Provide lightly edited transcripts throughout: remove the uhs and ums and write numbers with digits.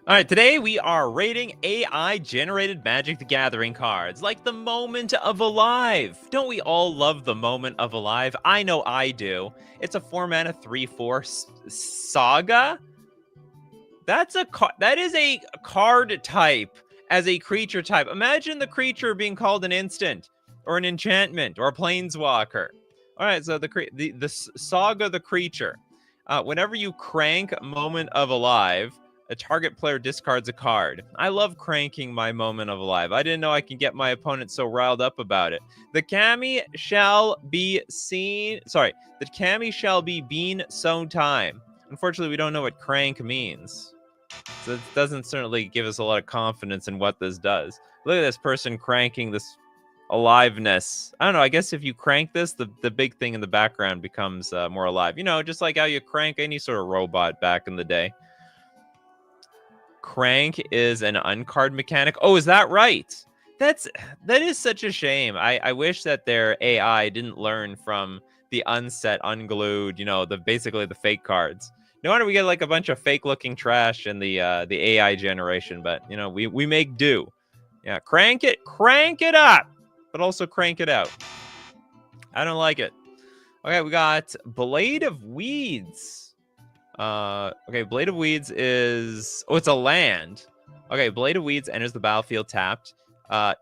All right, today we are rating AI-generated Magic the Gathering cards, like the Moment of Alive. Don't we all love the Moment of Alive? I know I do. It's a 4-mana 3/4 saga. That is a card type as a creature type. Imagine the creature being called an instant or an enchantment or a planeswalker. All right, so the saga, the creature. Whenever you crank Moment of Alive, a target player discards a card. I love cranking my Moment of Alive. I didn't know I can get my opponent so riled up about it. The Kami shall be seen. Sorry, the Kami shall be bean sown time. Unfortunately, we don't know what crank means. So it doesn't certainly give us a lot of confidence in what this does. Look at this person cranking this aliveness. I don't know. I guess if you crank this, the big thing in the background becomes more alive. You know, just like how you crank any sort of robot back in the day. Crank is an uncard mechanic. Oh, is that right? That is such a shame. I wish that their AI didn't learn from the unset, unglued, you know, basically the fake cards. No wonder we get like a bunch of fake looking trash in the AI generation, but you know, we make do. Yeah, crank it up, but also crank it out. I don't like it. Okay, we got Blade of Weeds. Okay, Blade of Weeds is... Oh, it's a land. Okay, Blade of Weeds enters the battlefield tapped.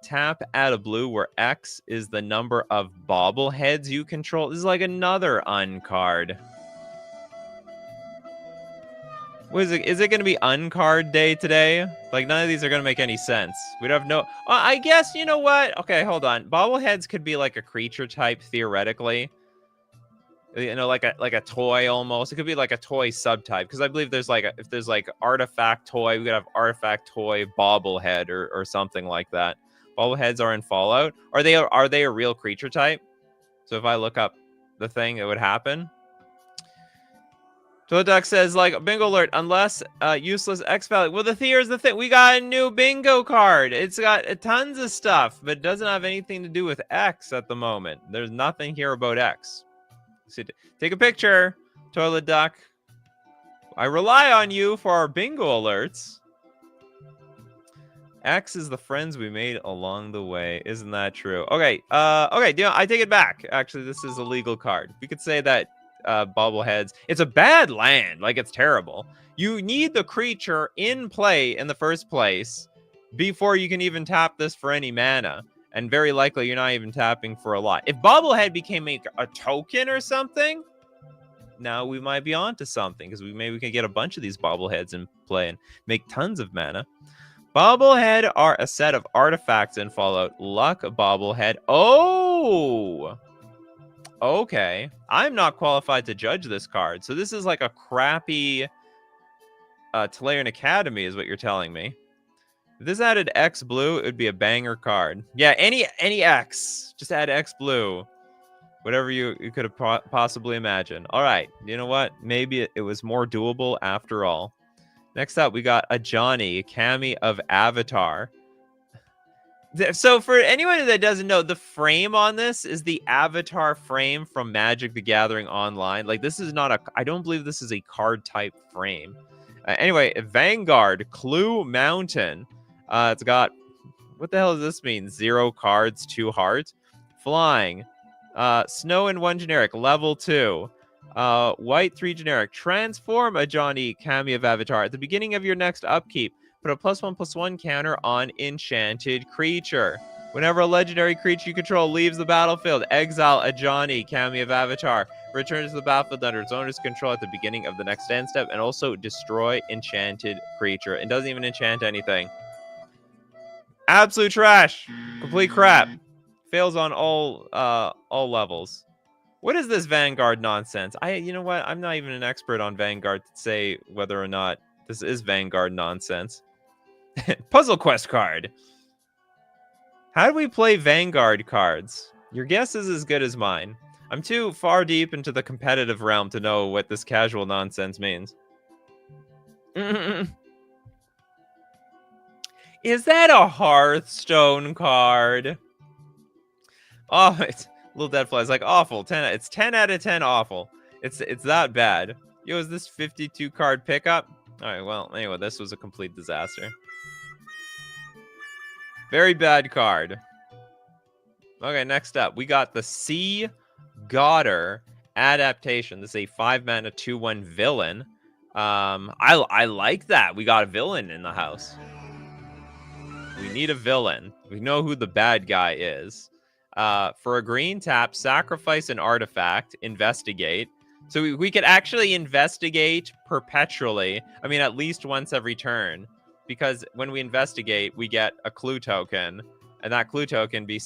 Tap, add a blue where X is the number of bobbleheads you control. This is like another uncard. What is it? Is it going to be uncard day today? Like, none of these are going to make any sense. We'd have no... I guess, you know what? Okay, hold on. Bobbleheads could be like a creature type, theoretically. You know, like a toy almost. It could be like a toy subtype, because I believe there's like if there's like artifact toy, we could have artifact toy bobblehead or something like that. Bobbleheads are in Fallout. Are they a real creature type? So if I look up the thing, it would happen. Duck says, like, bingo alert, unless useless X value. Well, here's the thing. We got a new bingo card. It's got tons of stuff, but it doesn't have anything to do with X at the moment. There's nothing here about X. So take a picture, Toilet Duck. I rely on you for our bingo alerts. X is the friends we made along the way. Isn't that true? Okay, okay, you know, I take it back. Actually, this is a legal card. We could say that bobbleheads. It's a bad land. Like, it's terrible. You need the creature in play in the first place before you can even tap this for any mana. And very likely you're not even tapping for a lot. If bobblehead became a token or something, now we might be onto something, because maybe we can get a bunch of these bobbleheads in play and make tons of mana. Bobblehead are a set of artifacts in Fallout. Luck bobblehead. Oh! Okay. I'm not qualified to judge this card. So this is like a crappy Tolarian Academy is what you're telling me. If this added X blue, it would be a banger card. Yeah, any X. Just add X blue. Whatever you could have possibly imagined. All right. You know what? Maybe it was more doable after all. Next up, we got a Johnny, Kami of Avatar. So for anyone that doesn't know, the frame on this is the Avatar frame from Magic the Gathering Online. Like, this is not I don't believe this is a card type frame. Anyway, Vanguard, Clue Mountain. It's got, what the hell does this mean? 0 cards, 2 hearts. Flying. Snow and 1 generic, level 2. White 3 generic. Transform a Johnny, Kami of Avatar. At the beginning of your next upkeep, put a +1/+1 counter on enchanted creature. Whenever a legendary creature you control leaves the battlefield, exile a Johnny, Kami of Avatar. Return to the battlefield under its owner's control at the beginning of the next end step, and also destroy enchanted creature. It doesn't even enchant anything. Absolute trash. Complete crap. Fails on all levels. What is this Vanguard nonsense? You know what? I'm not even an expert on Vanguard to say whether or not this is Vanguard nonsense. Puzzle Quest card. How do we play Vanguard cards? Your guess is as good as mine. I'm too far deep into the competitive realm to know what this casual nonsense means. Is that a Hearthstone card? Oh, it's Little Dead Flies like awful. It's 10 out of 10 awful. It's that bad. Yo, is this 52 card pickup? All right, well, anyway, this was a complete disaster. Very bad card. Okay, next up, we got the Sea Godder adaptation. This is a 5-mana 2/1 villain. I like that. We got a villain in the house. We need a villain. We know who the bad guy is. For a green tap, sacrifice an artifact, investigate. So we could actually investigate perpetually. I mean, at least once every turn. Because when we investigate, we get a clue token. And that clue token be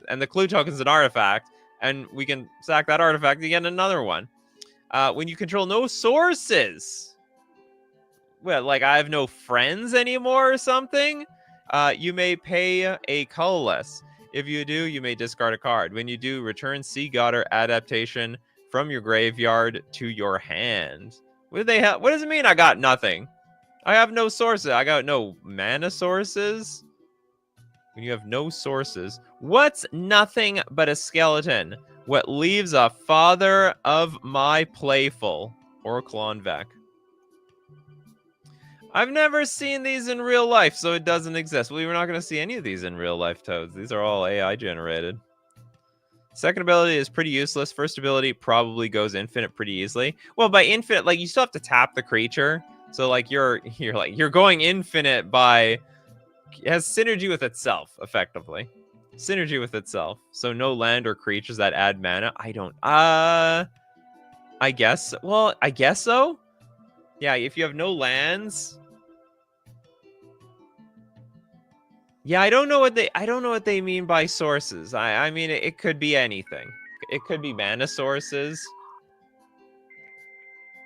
and the clue token is an artifact. And we can sack that artifact to get another one. When you control no sources. Well, like I have no friends anymore or something. You may pay a colorless. If you do, you may discard a card. When you do, return Sea Godder adaptation from your graveyard to your hand. What do they have? What does it mean? I got nothing. I have no sources. I got no mana sources. When you have no sources, what's nothing but a skeleton? What leaves a father of my playful? Oracle on Vec. I've never seen these in real life, so it doesn't exist. Well, we're not going to see any of these in real life, Toads. These are all AI generated. Second ability is pretty useless. First ability probably goes infinite pretty easily. Well, by infinite, like you still have to tap the creature. So like you're going infinite by it has synergy with itself, effectively. Synergy with itself. So no land or creatures that add mana. I guess. Well, I guess so. Yeah, if you have no lands. Yeah, I don't know what they mean by sources. I mean it could be anything. It could be mana sources.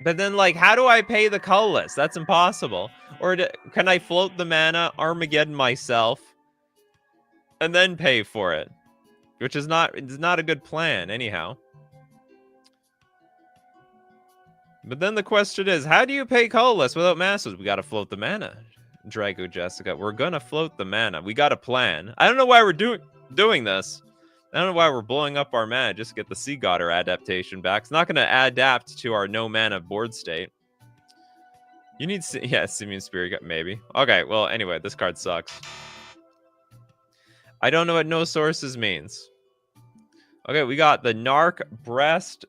But then like how do I pay the colorless? That's impossible. Or can I float the mana, Armageddon myself, and then pay for it? Which is not a good plan anyhow. But then the question is, how do you pay colorless without masses? We got to float the mana. Drago Jessica, we're gonna float the mana. We got a plan. I don't know why we're doing this. I don't know why we're blowing up our mana just to get the Sea Godder adaptation back. It's not gonna adapt to our no mana board state. You need Simian Spirit, maybe. Okay, well anyway, this card sucks. I don't know what no sources means. Okay, we got the Narc Breast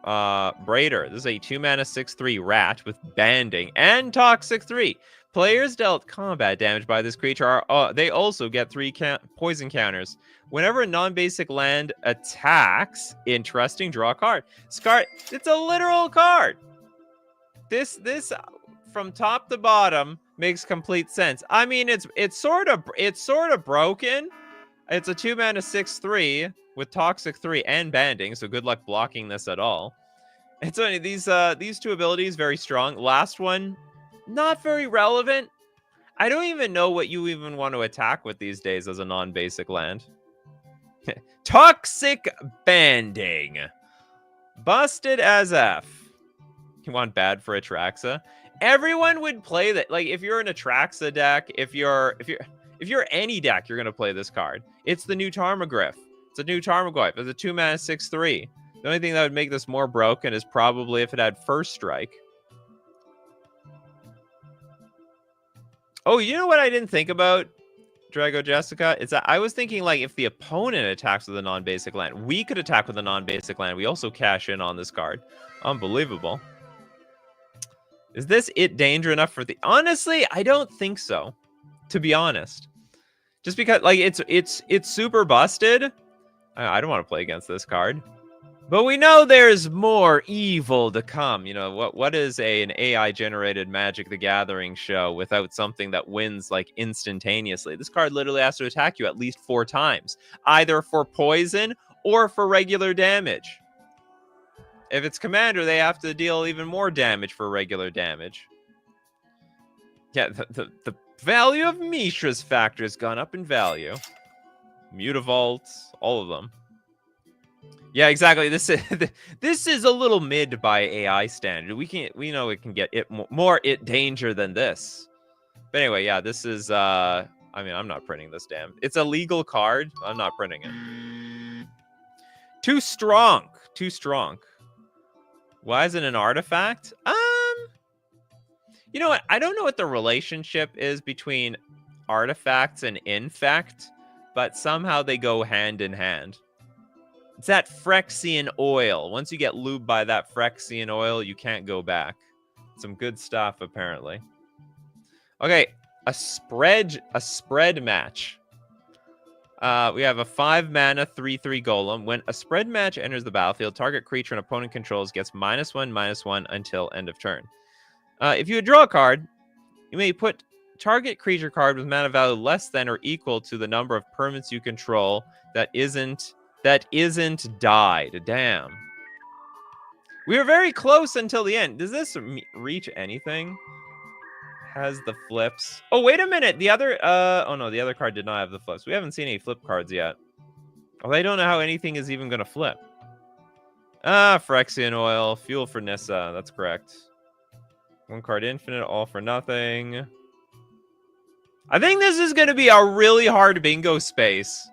Braider. This is a 2-mana 6/3 rat with banding and toxic 3. Players dealt combat damage by this creature they also get 3 poison counters. Whenever a non-basic land attacks, interesting, draw a card. This card, it's a literal card. This from top to bottom makes complete sense. I mean, it's sort of broken. It's a 2-mana 6/3 with toxic 3 and banding, so good luck blocking this at all. It's only these two abilities very strong. Last one, not very relevant. I don't even know what you even want to attack with these days as a non-basic land. Toxic banding. Busted as F. You want bad for Atraxa? Everyone would play that. Like if you're an Atraxa deck, if you're any deck, you're gonna play this card. It's the new Tarmogoyf. It's a new Tarmogoyf. It's a 2-mana 6/3. The only thing that would make this more broken is probably if it had first strike. Oh, you know what I didn't think about, Drago Jessica? It's that I was thinking like if the opponent attacks with a non-basic land, we could attack with a non-basic land. We also cash in on this card. Unbelievable. Is this it danger enough for the... Honestly, I don't think so. To be honest. Just because like it's super busted. I don't want to play against this card. But we know there's more evil to come. You know, what is an AI-generated Magic the Gathering show without something that wins, like, instantaneously? This card literally has to attack you at least 4 times, either for poison or for regular damage. If it's Commander, they have to deal even more damage for regular damage. Yeah, the value of Mishra's Factor has gone up in value. Mutavaults, all of them. Yeah, exactly. This is a little mid by AI standard. We know it can get more danger than this. But anyway, yeah, this is I mean, I'm not printing this damn. It's a legal card. I'm not printing it. Too strong. Too strong. Why is it an artifact? You know what? I don't know what the relationship is between artifacts and infect, but somehow they go hand in hand. It's that Phyrexian oil. Once you get lubed by that Phyrexian oil, you can't go back. Some good stuff, apparently. Okay, a spread match. We have a 5-mana 3/3 golem. When a spread match enters the battlefield, target creature an opponent controls gets -1/-1 until end of turn. If you draw a card, you may put target creature card with mana value less than or equal to the number of permanents you control that isn't died. Damn. We were very close until the end. Does this reach anything? Has the flips. Oh, wait a minute. The other oh no, the other card did not have the flips. We haven't seen any flip cards yet. Well, I don't know how anything is even gonna flip. Phyrexian oil, fuel for Nissa. That's correct. 1 card infinite, all for nothing. I think this is gonna be a really hard bingo space.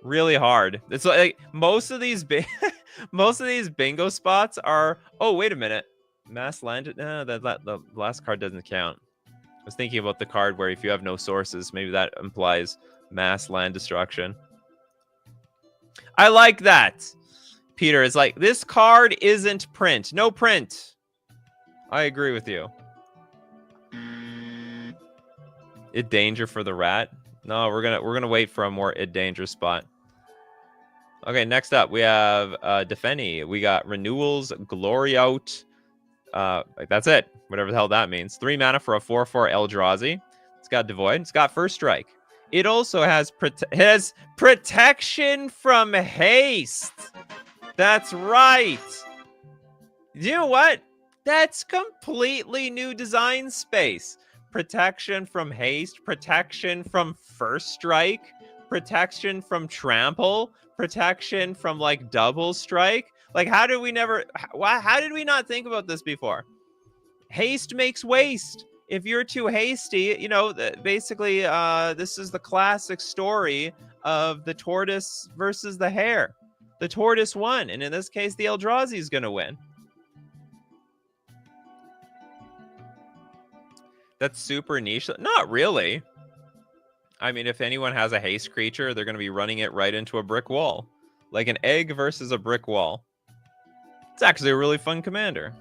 Really hard. It's like most of these bingo spots are. Oh, wait a minute. Mass land. No, the last card doesn't count. I was thinking about the card where if you have no sources, maybe that implies mass land destruction. I like that. Peter is like, this card isn't print. No print. I agree with you. Id danger for the rat. No, we're gonna wait for a more id danger spot. Okay, next up we have Defeni. We got renewals, glory out. That's it. Whatever the hell that means. 3 mana for a 4/4 Eldrazi. It's got Devoid. It's got First Strike. It also has protection from haste. That's right. You know what? That's completely new design space. Protection from haste, protection from First Strike, protection from trample, protection from like double strike. Like, how did we not think about this before? Haste makes waste. If you're too hasty, you know, basically, this is the classic story of the tortoise versus the hare. The tortoise won, and in this case, the Eldrazi is going to win. That's super niche. Not really. I mean, if anyone has a haste creature, they're going to be running it right into a brick wall. Like an egg versus a brick wall. It's actually a really fun commander.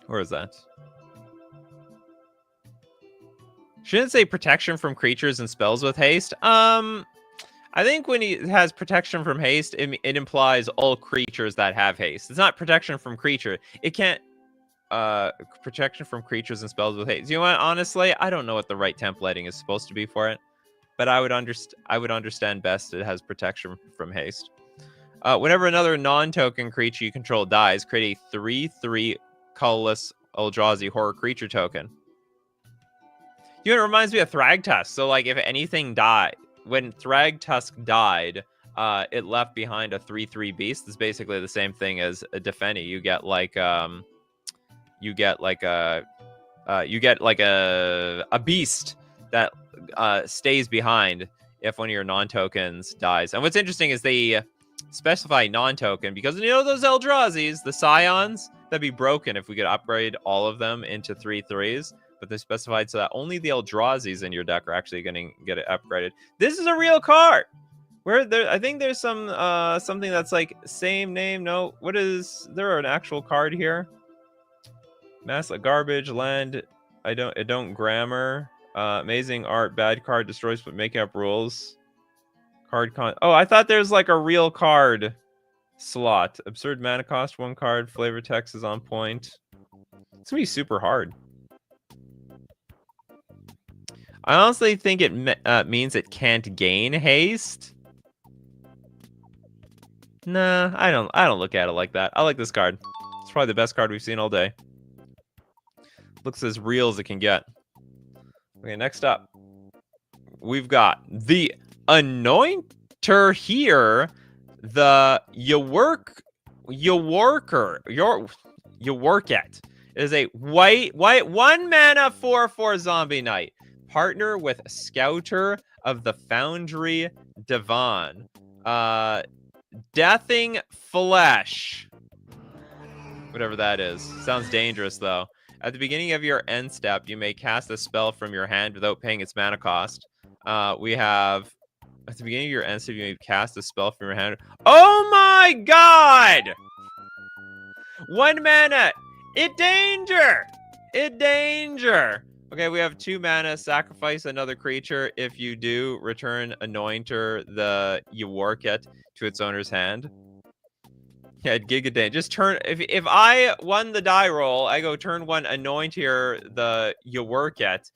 Where is that? Shouldn't say protection from creatures and spells with haste. I think when he has protection from haste, it implies all creatures that have haste. It's not protection from creature. It can't protection from creatures and spells with haste. You know what? Honestly, I don't know what the right templating is supposed to be for it, but I would understand best it has protection from haste. Whenever another non-token creature you control dies, create a 3/3 colorless Eldrazi horror creature token. You know, it reminds me of Thragtusk. So, like, if anything died, when Thragtusk died, it left behind a 3/3 beast. It's basically the same thing as a Defeni. You get like a beast that stays behind if one of your non-tokens dies. And what's interesting is they specify non-token because, you know, those Eldrazi's, the Scions, that'd be broken if we could upgrade all of them into 3/3s. But they specified so that only the Eldrazi's in your deck are actually going to get it upgraded. This is a real card. Where there, I think there's some something that's like same name. No, what is there? An actual card here? Mass garbage land. I don't grammar. Amazing art. Bad card destroys but making up rules. Card con. Oh, I thought there's like a real card slot. Absurd mana cost 1 card. Flavor text is on point. It's gonna be super hard. I honestly think it means it can't gain haste. Nah, I don't look at it like that. I like this card. It's probably the best card we've seen all day. Looks as real as it can get. Okay, next up, we've got the Anointer here. The you work it is a white 1 mana 4/4 zombie knight. Partner with Scouter of the Foundry Divan. Deathing Flesh. Whatever that is. Sounds dangerous, though. At the beginning of your end step, you may cast a spell from your hand without paying its mana cost. We have at the beginning of your end step, you may cast a spell from your hand. Oh my god! 1 mana. It danger. It danger. Okay, we have 2 mana. Sacrifice another creature. If you do, return Anointer the Yaworket to its owner's hand. Yeah, Giga Day. Just turn. If I won the die roll, I go turn 1, anoint here the Yaworket,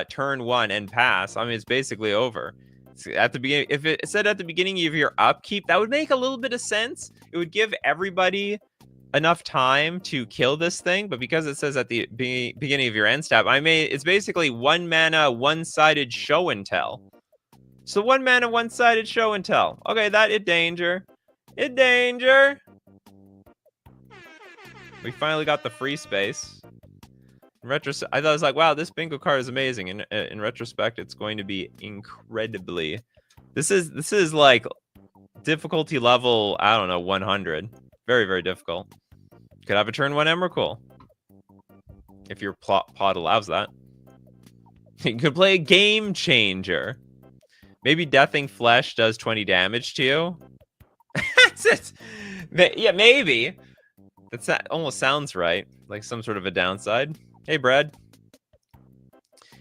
turn 1 and pass. I mean, it's basically over. It's at the beginning, if it said at the beginning of your upkeep, that would make a little bit of sense. It would give everybody enough time to kill this thing, but because it says at the beginning of your end step, it's basically 1 mana, one-sided show and tell. So 1 mana, one-sided show and tell. Okay, that it danger. It danger. We finally got the free space. In retrospect, I thought it was like, wow, this bingo card is amazing. In retrospect, it's going to be incredibly. This is like difficulty level, I don't know, 100. Very, very difficult. Could have a turn 1 Emrakul. If your pod allows that. You could play a Game Changer. Maybe Deathing Flesh does 20 damage to you. Yeah, maybe. That almost sounds right. Like some sort of a downside. Hey, Brad.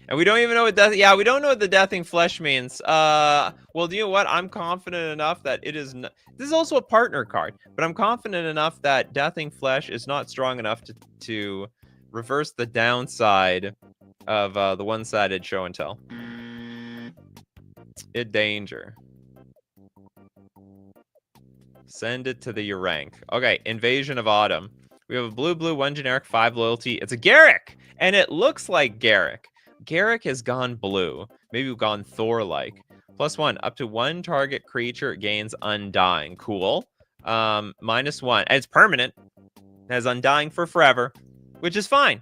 And we don't even know what we don't know what the Deathing Flesh means. Well, do you know what? I'm confident enough that it is this is also a partner card, but I'm confident enough that Deathing Flesh is not strong enough to reverse the downside of the one-sided show and tell. It danger. Send it to the Urank. Okay, Invasion of Autumn. We have a blue, 1 generic, 5 loyalty. It's a Garrick, and it looks like Garrick. Garrick has gone blue. Maybe we've gone Thor-like. +1, up to 1 target creature gains Undying. Cool. -1, and it's permanent. It has Undying for forever, which is fine.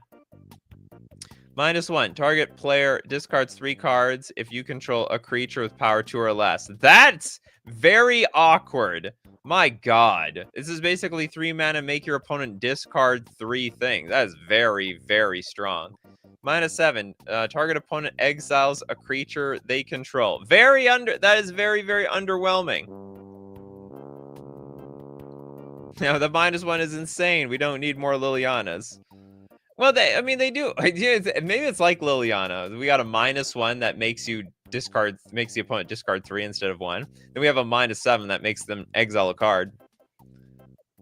-1, target player discards 3 cards if you control a creature with power 2 or less. That's very awkward. My god. This is basically 3 mana, make your opponent discard 3 things. That is very, very strong. -7, target opponent exiles a creature they control. That is very, very underwhelming. Now, the -1 is insane. We don't need more Lilianas. Well, they do. Maybe it's like Liliana. We got a -1 that makes the opponent discard 3 instead of 1. Then we have a -7 that makes them exile a card.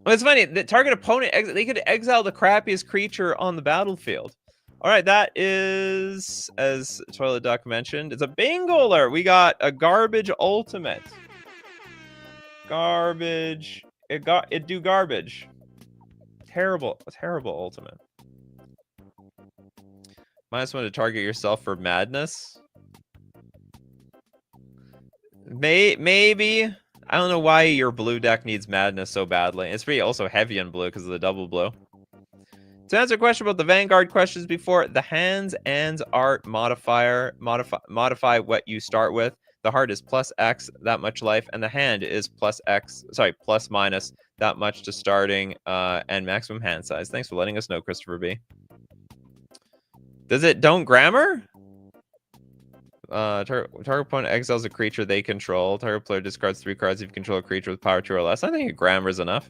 Well, it's funny. The target opponent, they could exile the crappiest creature on the battlefield. All right, that is, as Toilet Duck mentioned, it's a Bingoler. We got a garbage ultimate. Garbage. It do garbage. Terrible ultimate. -1 to target yourself for madness. Maybe. I don't know why your blue deck needs madness so badly. It's pretty also heavy in blue because of the double blue. To answer a question about the Vanguard questions before, the hands and art modifier modify what you start with. The heart is +X, that much life, and the hand is +X, sorry, ± that much to starting and maximum hand size. Thanks for letting us know, Christopher B. Does it don't grammar? Target opponent exiles a creature they control. Target player discards 3 cards if you control a creature with power 2 or less. I think a grammar is enough.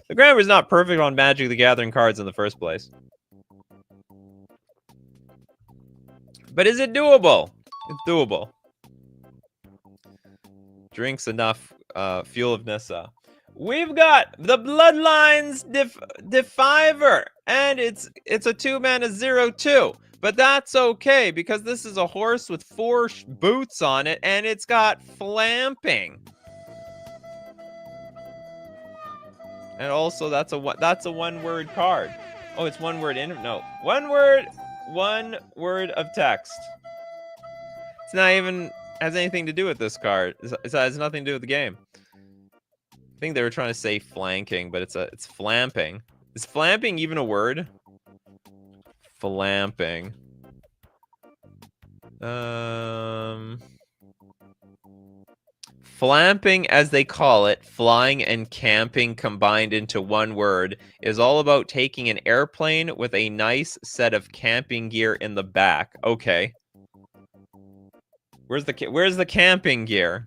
The grammar is not perfect on Magic the Gathering cards in the first place. But is it doable? It's doable. Drinks enough fuel of Nissa. We've got the Bloodlines Defiver, and it's a 2 mana 0/2. But that's okay because this is a horse with 4 boots on it, and it's got flamping. And also, that's a one-word card. Oh, it's one word in no. One word of text. It's not even has anything to do with this card. It has nothing to do with the game. I think they were trying to say flanking, but it's flamping. Is flamping even a word? Flamping. Flamping, as they call it, flying and camping combined into one word, is all about taking an airplane with a nice set of camping gear in the back. Okay. Where's the camping gear?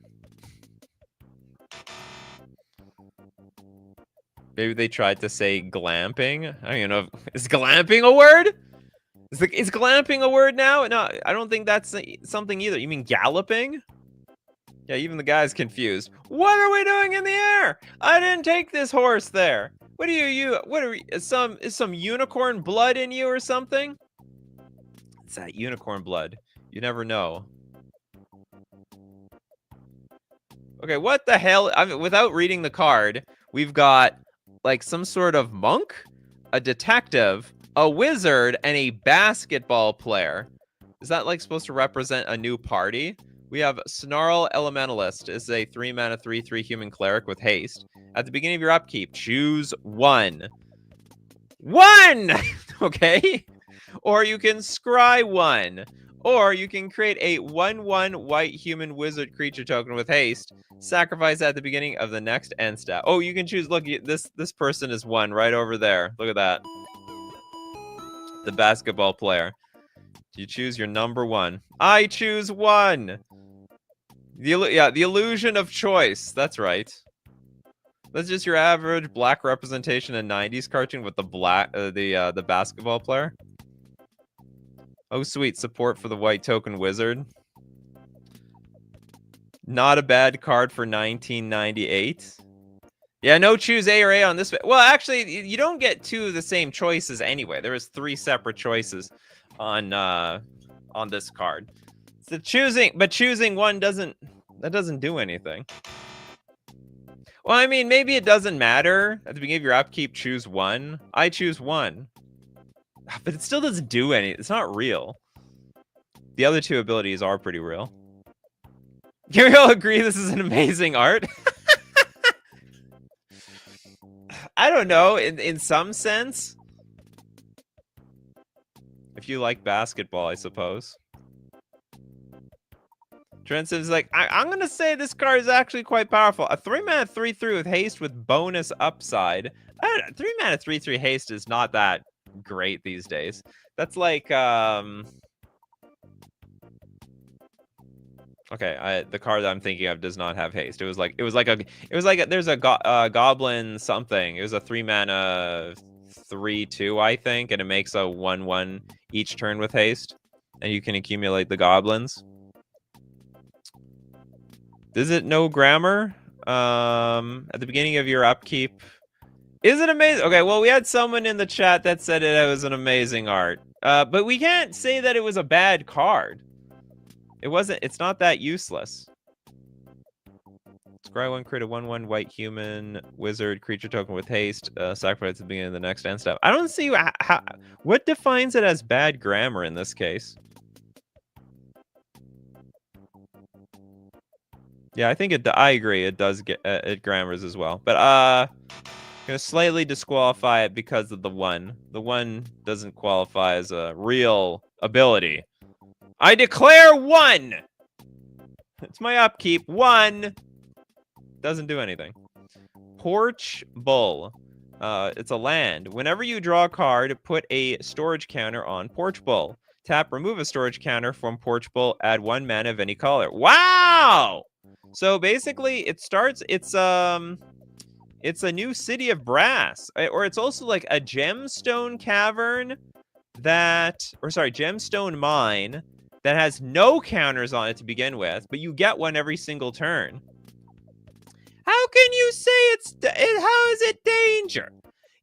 Maybe they tried to say glamping. I don't even know. Is glamping a word? Is glamping a word now? No, I don't think that's something either. You mean galloping? Yeah, even the guy's confused. What are we doing in the air? I didn't take this horse there. What are you? What are we? Is some unicorn blood in you or something? It's that unicorn blood. You never know. Okay, what the hell? I mean, without reading the card, we've got like some sort of monk, a detective, a wizard, and a basketball player. Is that like supposed to represent a new party? We have Snarl Elementalist is a 3-mana 3/3 human cleric with haste. At the beginning of your upkeep, choose one. One! Okay. Or you can scry one. Or you can create a 1/1 white human wizard creature token with haste. Sacrifice at the beginning of the next end step. Oh, you can choose. Look, this person is one right over there. Look at that. The basketball player. You choose your number one. I choose one. The illusion of choice. That's right. That's just your average black representation in 90s cartoon with the basketball player. Oh, sweet. Support for the white token wizard. Not a bad card for 1998. Yeah, no choose A or A on this. Well, actually, you don't get two of the same choices anyway. There is 3 separate choices on this card. So choosing one doesn't do anything. Well, I mean, maybe it doesn't matter. At the beginning of your upkeep, choose one. I choose one. But it still doesn't do anything. It's not real. The other 2 abilities are pretty real. Can we all agree this is an amazing art? I don't know, in some sense. If you like basketball, I suppose. Trenton's like, I'm going to say this card is actually quite powerful. A 3-mana 3/3 with haste with bonus upside. I don't know, 3-mana 3/3 haste is not that great these days. That's like, okay, the card that I'm thinking of does not have haste. There's a goblin something. It was a 3-mana 3/2, I think, and it makes a 1/1 each turn with haste, and you can accumulate the goblins. Is it no grammar? At the beginning of your upkeep. Is it amazing? Okay, well, we had someone in the chat that said it was an amazing art. But we can't say that it was a bad card. It's not that useless. Scry one, create a 1/1 white human wizard creature token with haste. Sacrifice at the beginning of the next end step. I don't see what defines it as bad grammar in this case. Yeah, I think I agree. It does get it grammars as well, but gonna slightly disqualify it because of the one. The one doesn't qualify as a real ability. I declare one. It's my upkeep. One doesn't do anything. Porch Bull. It's a land. Whenever you draw a card, put a storage counter on Porch Bull. Tap, remove a storage counter from Porch Bull. Add 1 mana of any color. Wow. So basically, it's a new city of brass, or it's also like a gemstone cavern gemstone mine that has no counters on it to begin with, but you get one every single turn. How can you say how is it danger?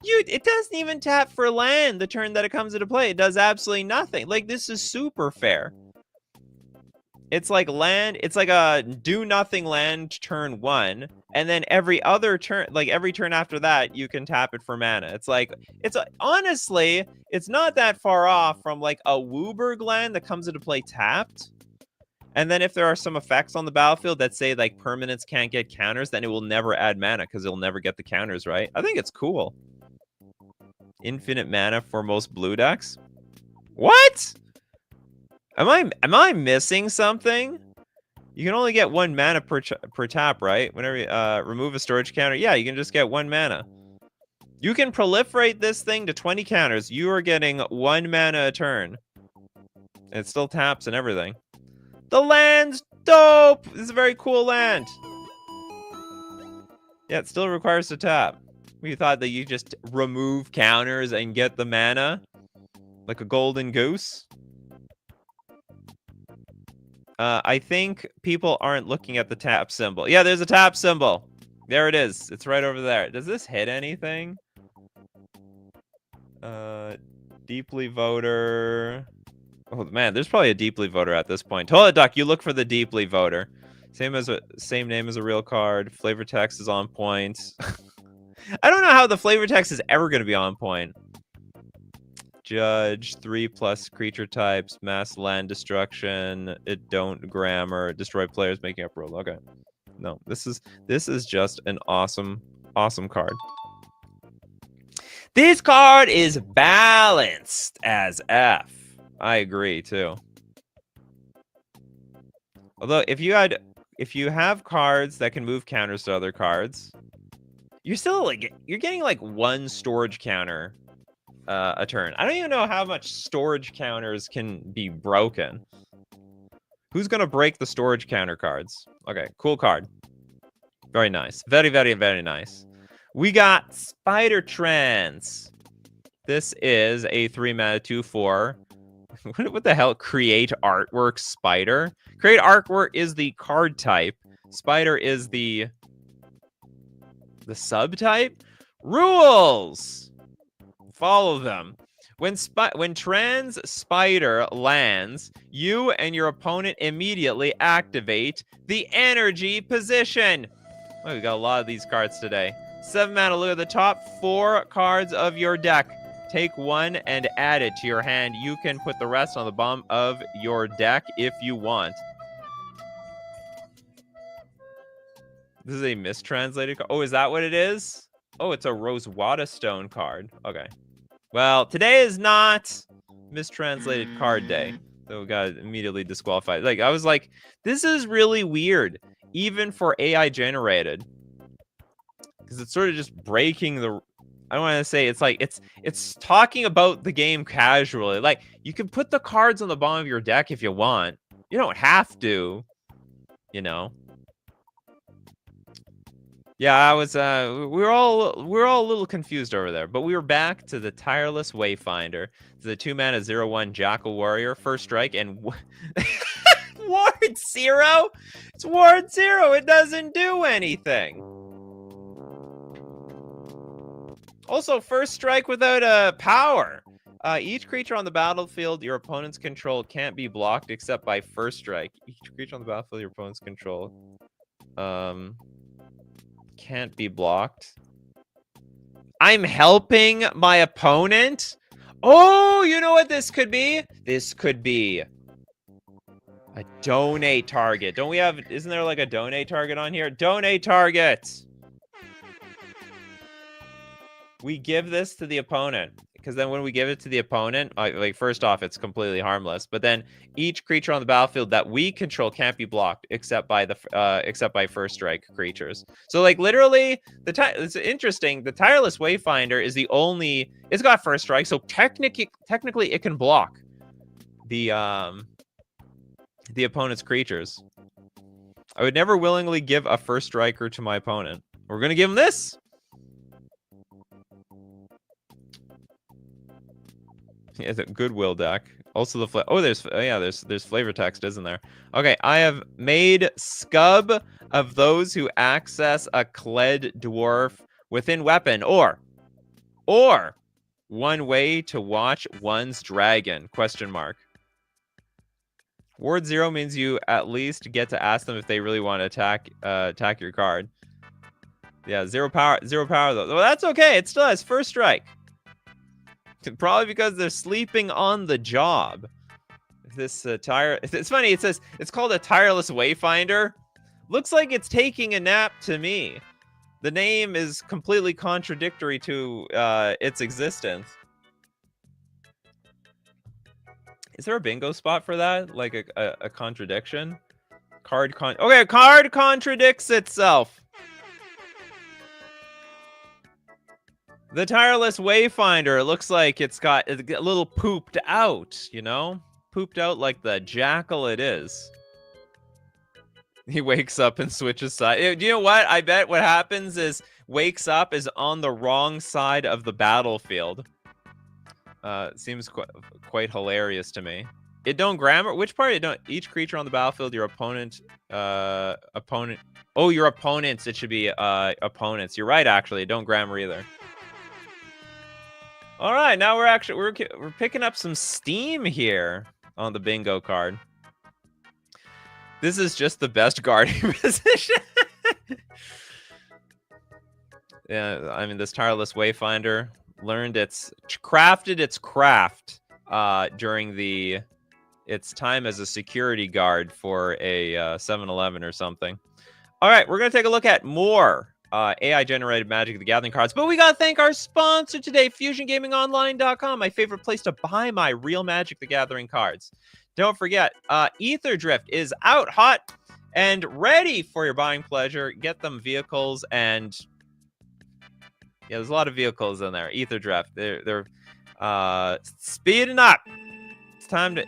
It doesn't even tap for land the turn that it comes into play. It does absolutely nothing. Like, this is super fair. It's like land. It's like a do nothing land turn 1, and then every other turn, like every turn after that, you can tap it for mana. Honestly, it's not that far off from like a Wooburg land that comes into play tapped. And then if there are some effects on the battlefield that say like permanents can't get counters, then it will never add mana because it'll never get the counters, right? I think it's cool. Infinite mana for most blue decks. What? Am I missing something? You can only get 1 mana per tap, right? Whenever you remove a storage counter, yeah, you can just get 1 mana. You can proliferate this thing to 20 counters. You are getting 1 mana a turn. And it still taps and everything. The land's dope! This is a very cool land. Yeah, it still requires to tap. We thought that you just remove counters and get the mana. Like a golden goose. I think people aren't looking at the tap symbol. Yeah, there's a tap symbol. There it is. It's right over there. Does this hit anything? Deeply voter. Oh man, there's probably a deeply voter at this point. Toilet Duck, you look for the deeply voter. Same name as a real card. Flavor text is on point. I don't know how the flavor text is ever going to be on point. Judge, 3+ creature types, mass land destruction, it don't grammar, destroy players making up rule. Okay. No, this is just an awesome card. This card is balanced as F. I agree too. Although if you have cards that can move counters to other cards, you're getting like 1 storage counter a turn. I don't even know how much storage counters can be broken. Who's gonna break the storage counter cards? Okay, cool card. Very nice. Very, very, very nice. We got Spider Trance. This is a 3 mana 2/4. What the hell? Create artwork spider? Create artwork is the card type. Spider is the subtype. Rules. Follow them. When trans spider lands, you and your opponent immediately activate the energy position. Oh, we got a lot of these cards today. 7 mana. Look at the top 4 cards of your deck. Take 1 and add it to your hand. You can put the rest on the bottom of your deck if you want. This is a mistranslated card. Oh, is that what it is? Oh, it's a Rosewater Stone card. Okay. Well, today is not mistranslated card day. So we got immediately disqualified. Like, I was like, this is really weird, even for AI generated. Because it's sort of just breaking the... I don't want to say it's like it's talking about the game casually. Like, you can put the cards on the bottom of your deck if you want. You don't have to, you know. Yeah, I was we were all a little confused over there, but we were back to the Tireless Wayfinder. The 2 mana 0/1 Jackal Warrior, first strike, and Ward 0? It's Ward 0. It doesn't do anything. Also, first strike without a power. Each creature on the battlefield your opponent's control can't be blocked except by first strike. Each creature on the battlefield your opponent's control can't be blocked. I'm helping my opponent? Oh, you know what this could be? This could be a donate target. Don't we have... Isn't there like a donate target on here? Donate target! We give this to the opponent. Because then when we give it to the opponent, like, first off, it's completely harmless. But then each creature on the battlefield that we control can't be blocked except by first strike creatures. So, like, literally, it's interesting. The Tireless Wayfinder is the only... It's got first strike, so technically it can block the opponent's creatures. I would never willingly give a first striker to my opponent. We're gonna give him this. It's a Goodwill deck. Also the there's flavor text, isn't there? Okay, I have made scub of those who access a Kled dwarf within weapon, or one way to watch one's dragon? Question mark. Ward 0 means you at least get to ask them if they really want to attack your card. Yeah, 0 power though. Well, that's okay. It still has first strike. Probably because they're sleeping on the job. This it's funny. It says it's called a Tireless Wayfinder. Looks like it's taking a nap to me. The name is completely contradictory to its existence. Is there a bingo spot for that? Like a contradiction? Okay, card contradicts itself. The Tireless Wayfinder, it looks like it's got a little pooped out, you know? Pooped out like the jackal it is. He wakes up and switches side. Do you know what? I bet what happens is wakes up is on the wrong side of the battlefield. Seems quite hilarious to me. It don't grammar. Which part? It don't. Each creature on the battlefield, your opponent. Oh, your opponents. It should be opponents. You're right. Actually, it don't grammar either. All right, now we're picking up some steam here on the bingo card. This is just the best guarding position. Yeah, I mean, this Tireless Wayfinder crafted its craft during its time as a security guard for a 7-Eleven or something. All right, we're gonna take a look at more AI-generated Magic the Gathering cards, but we gotta thank our sponsor today, FusionGamingOnline.com, my favorite place to buy my real Magic the Gathering cards. Don't forget, Ether Drift is out hot and ready for your buying pleasure. Get them vehicles and yeah, there's a lot of vehicles in there. Ether Drift, they're speeding up. It's time to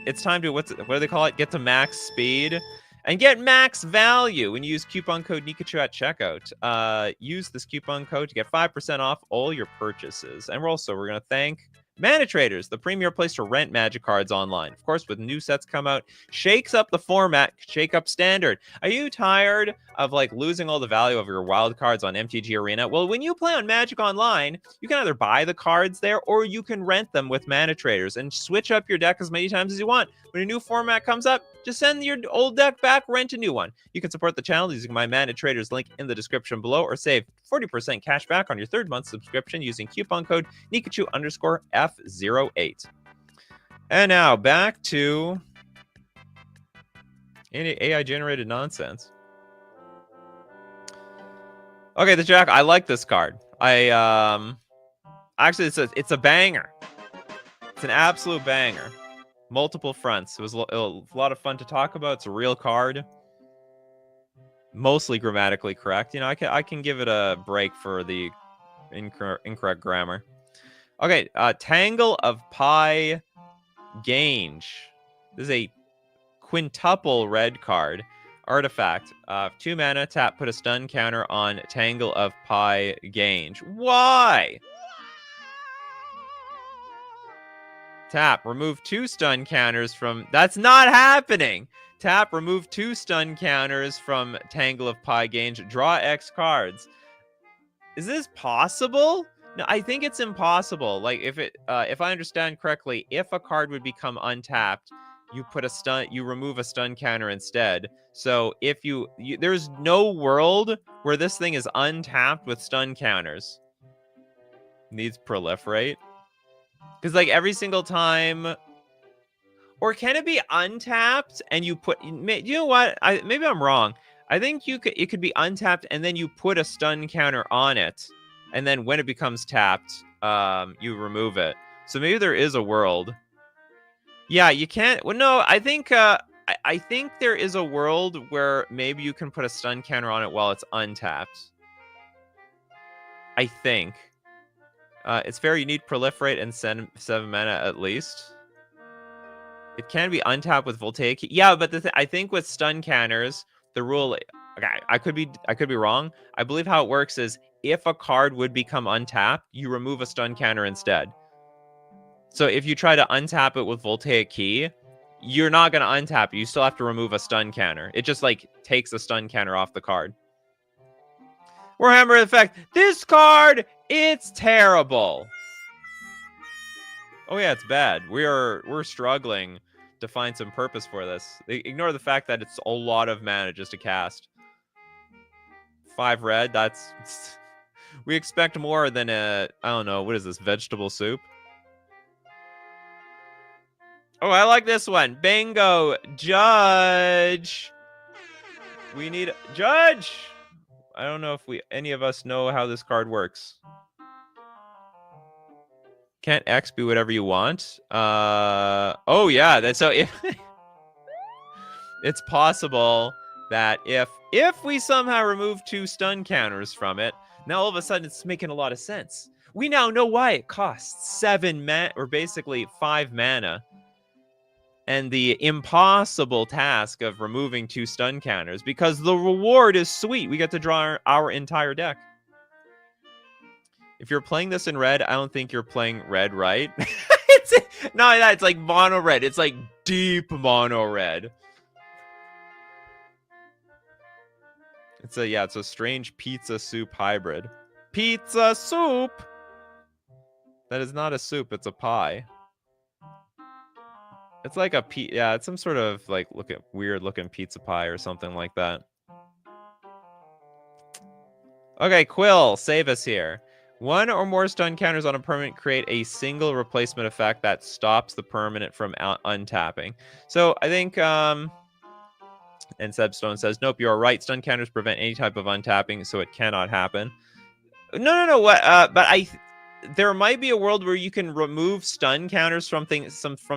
what do they call it? Get to max speed and get max value when you use coupon code Nikachu at checkout. Use this coupon code to get 5% off all your purchases. And we're gonna thank Mana Traders, the premier place to rent Magic cards online. Of course, with new sets come out, shakes up the format, shake up standard. Are you tired of like losing all the value of your wild cards on MTG Arena? Well, when you play on Magic Online, you can either buy the cards there or you can rent them with Mana Traders and switch up your deck as many times as you want. When a new format comes up, just send your old deck back, rent a new one. You can support the channel using my Mana Traders link in the description below or save 40% cash back on your 3rd month subscription using coupon code Nikachu_F08. And now back to any AI-generated nonsense. Okay, the Jack. I like this card. Actually, it's a banger. It's an absolute banger. Multiple fronts. It was a lot of fun to talk about. It's a real card. Mostly grammatically correct. You know, I can give it a break for the incorrect grammar. Okay, Tangle of Pi Gange. This is a quintuple red card. Artifact. 2 mana, tap, put a stun counter on Tangle of Pi Gange. Why? Tap, remove 2 stun counters from... That's not happening! Tap, remove 2 stun counters from Tangle of Pi Gange. Draw X cards. Is this possible? No, I think it's impossible. Like, if I understand correctly, if a card would become untapped, you remove a stun counter instead. So if there's no world where this thing is untapped with stun counters. Needs proliferate. Because like every single time, or can it be untapped and you put? You know what? Maybe I'm wrong. I think it could be untapped and then you put a stun counter on it, and then when it becomes tapped, you remove it. So maybe there is a world. Yeah, you can't. Well, no, I think I think there is a world where maybe you can put a stun counter on it while it's untapped. I think. It's fair. You need proliferate and send 7 mana at least. It can be untapped with Voltaic. Yeah, but I think with stun counters, the rule. Okay, I could be wrong. I believe how it works is if a card would become untapped, you remove a stun counter instead. So if you try to untap it with Voltaic Key, you're not gonna untap it. You still have to remove a stun counter. It just like takes a stun counter off the card. Warhammer Effect. This card, it's terrible. Oh yeah, it's bad. We're struggling to find some purpose for this. Ignore the fact that it's a lot of mana just to cast. 5 red. That's we expect more than I don't know, what is this? Vegetable soup? Oh, I like this one. Bingo, Judge. We need Judge. I don't know if any of us know how this card works. Can't X be whatever you want? Oh yeah, that's so if it's possible that if we somehow remove 2 stun counters from it, now all of a sudden it's making a lot of sense. We now know why it costs 7 mana, or basically 5 mana, and the impossible task of removing 2 stun counters, because the reward is sweet. We get to draw our entire deck. If you're playing this in red, I don't think you're playing red, right? It's not that. It's like mono red. It's like deep mono red. It's a strange pizza soup hybrid. Pizza soup. That is not a soup. It's a pie. It's like it's some sort of like weird looking pizza pie or something like that. Okay, Quill, save us here. 1 or more stun counters on a permanent create a single replacement effect that stops the permanent from untapping. So I think, and Sebstone says, nope, you're right. Stun counters prevent any type of untapping, so it cannot happen. No. What? But there might be a world where you can remove stun counters from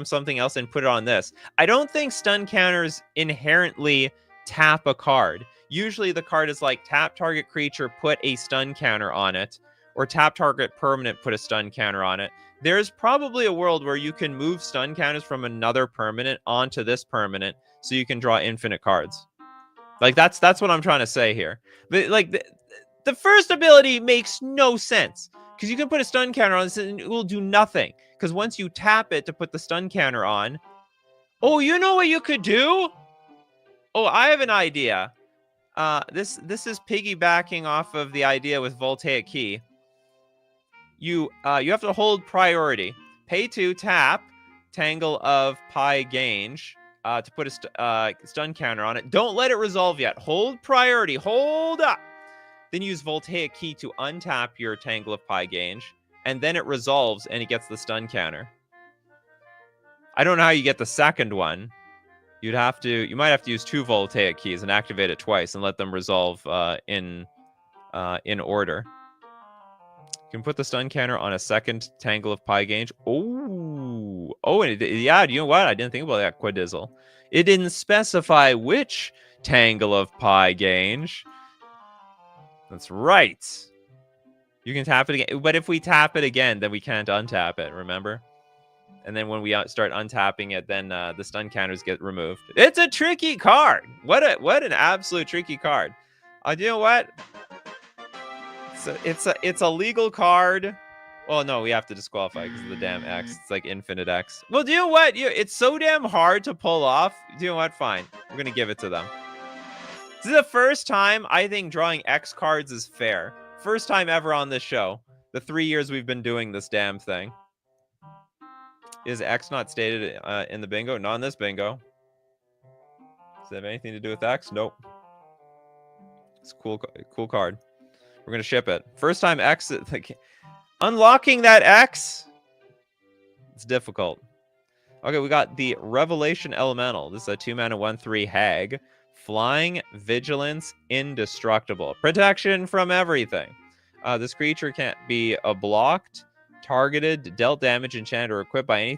something else and put it on this. I don't think stun counters inherently tap a card. Usually the card is like tap target creature, put a stun counter on it, or tap target permanent, put a stun counter on it. There's probably a world where you can move stun counters from another permanent onto this permanent, so you can draw infinite cards. Like that's what I'm trying to say here. But like the first ability makes no sense, because you can put a stun counter on this and it will do nothing. Because once you tap it to put the stun counter on, oh, you know what you could do? Oh, I have an idea. This is piggybacking off of the idea with Voltaic Key. You have to hold priority. Pay 2, tap, Tangle of Pygange, to put a stun counter on it. Don't let it resolve yet. Hold priority. Hold up. Then use Voltaic Key to untap your Tangle of Pygange, and then it resolves and it gets the stun counter. I don't know how you get the second one. You might have to use 2 Voltaic Keys and activate it twice and let them resolve in order. You can put the stun counter on a second Tangle of Pygange. And you know what? I didn't think about that, Quadizzle. It didn't specify which Tangle of Pygange. That's right. You can tap it again, but if we tap it again, then we can't untap it, remember? And then when we start untapping it, then the stun counters get removed. It's a tricky card. What an absolute tricky card. You know what? It's a legal card. Well, no, we have to disqualify because of the damn X. It's like infinite X. Well, do you know what? It's so damn hard to pull off. Do you know what? Fine. I'm going to give it to them. This is the first time I think drawing X cards is fair. First time ever on this show. The 3 years we've been doing this damn thing. Is X not stated in the bingo? Not in this bingo. Does it have anything to do with X? Nope. It's a cool card. We're going to ship it. First time X... Like, unlocking that X? It's difficult. Okay, we got the Revelation Elemental. This is a 2-mana 1/3 hag. Flying, vigilance, indestructible. Protection from everything. This creature can't be blocked, targeted, dealt damage, enchanted, or equipped by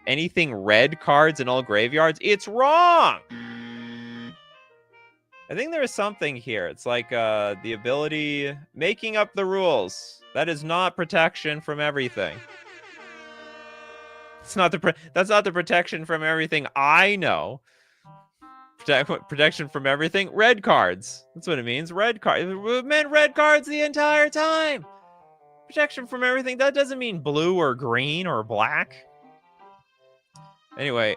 anything red cards in all graveyards. It's wrong! I think there is something here. It's like the ability... Making up the rules. That is not protection from everything. It's not that's not the protection from everything I know. Protection from everything. Red cards. That's what it means. Red cards. It meant red cards the entire time. Protection from everything. That doesn't mean blue or green or black. Anyway,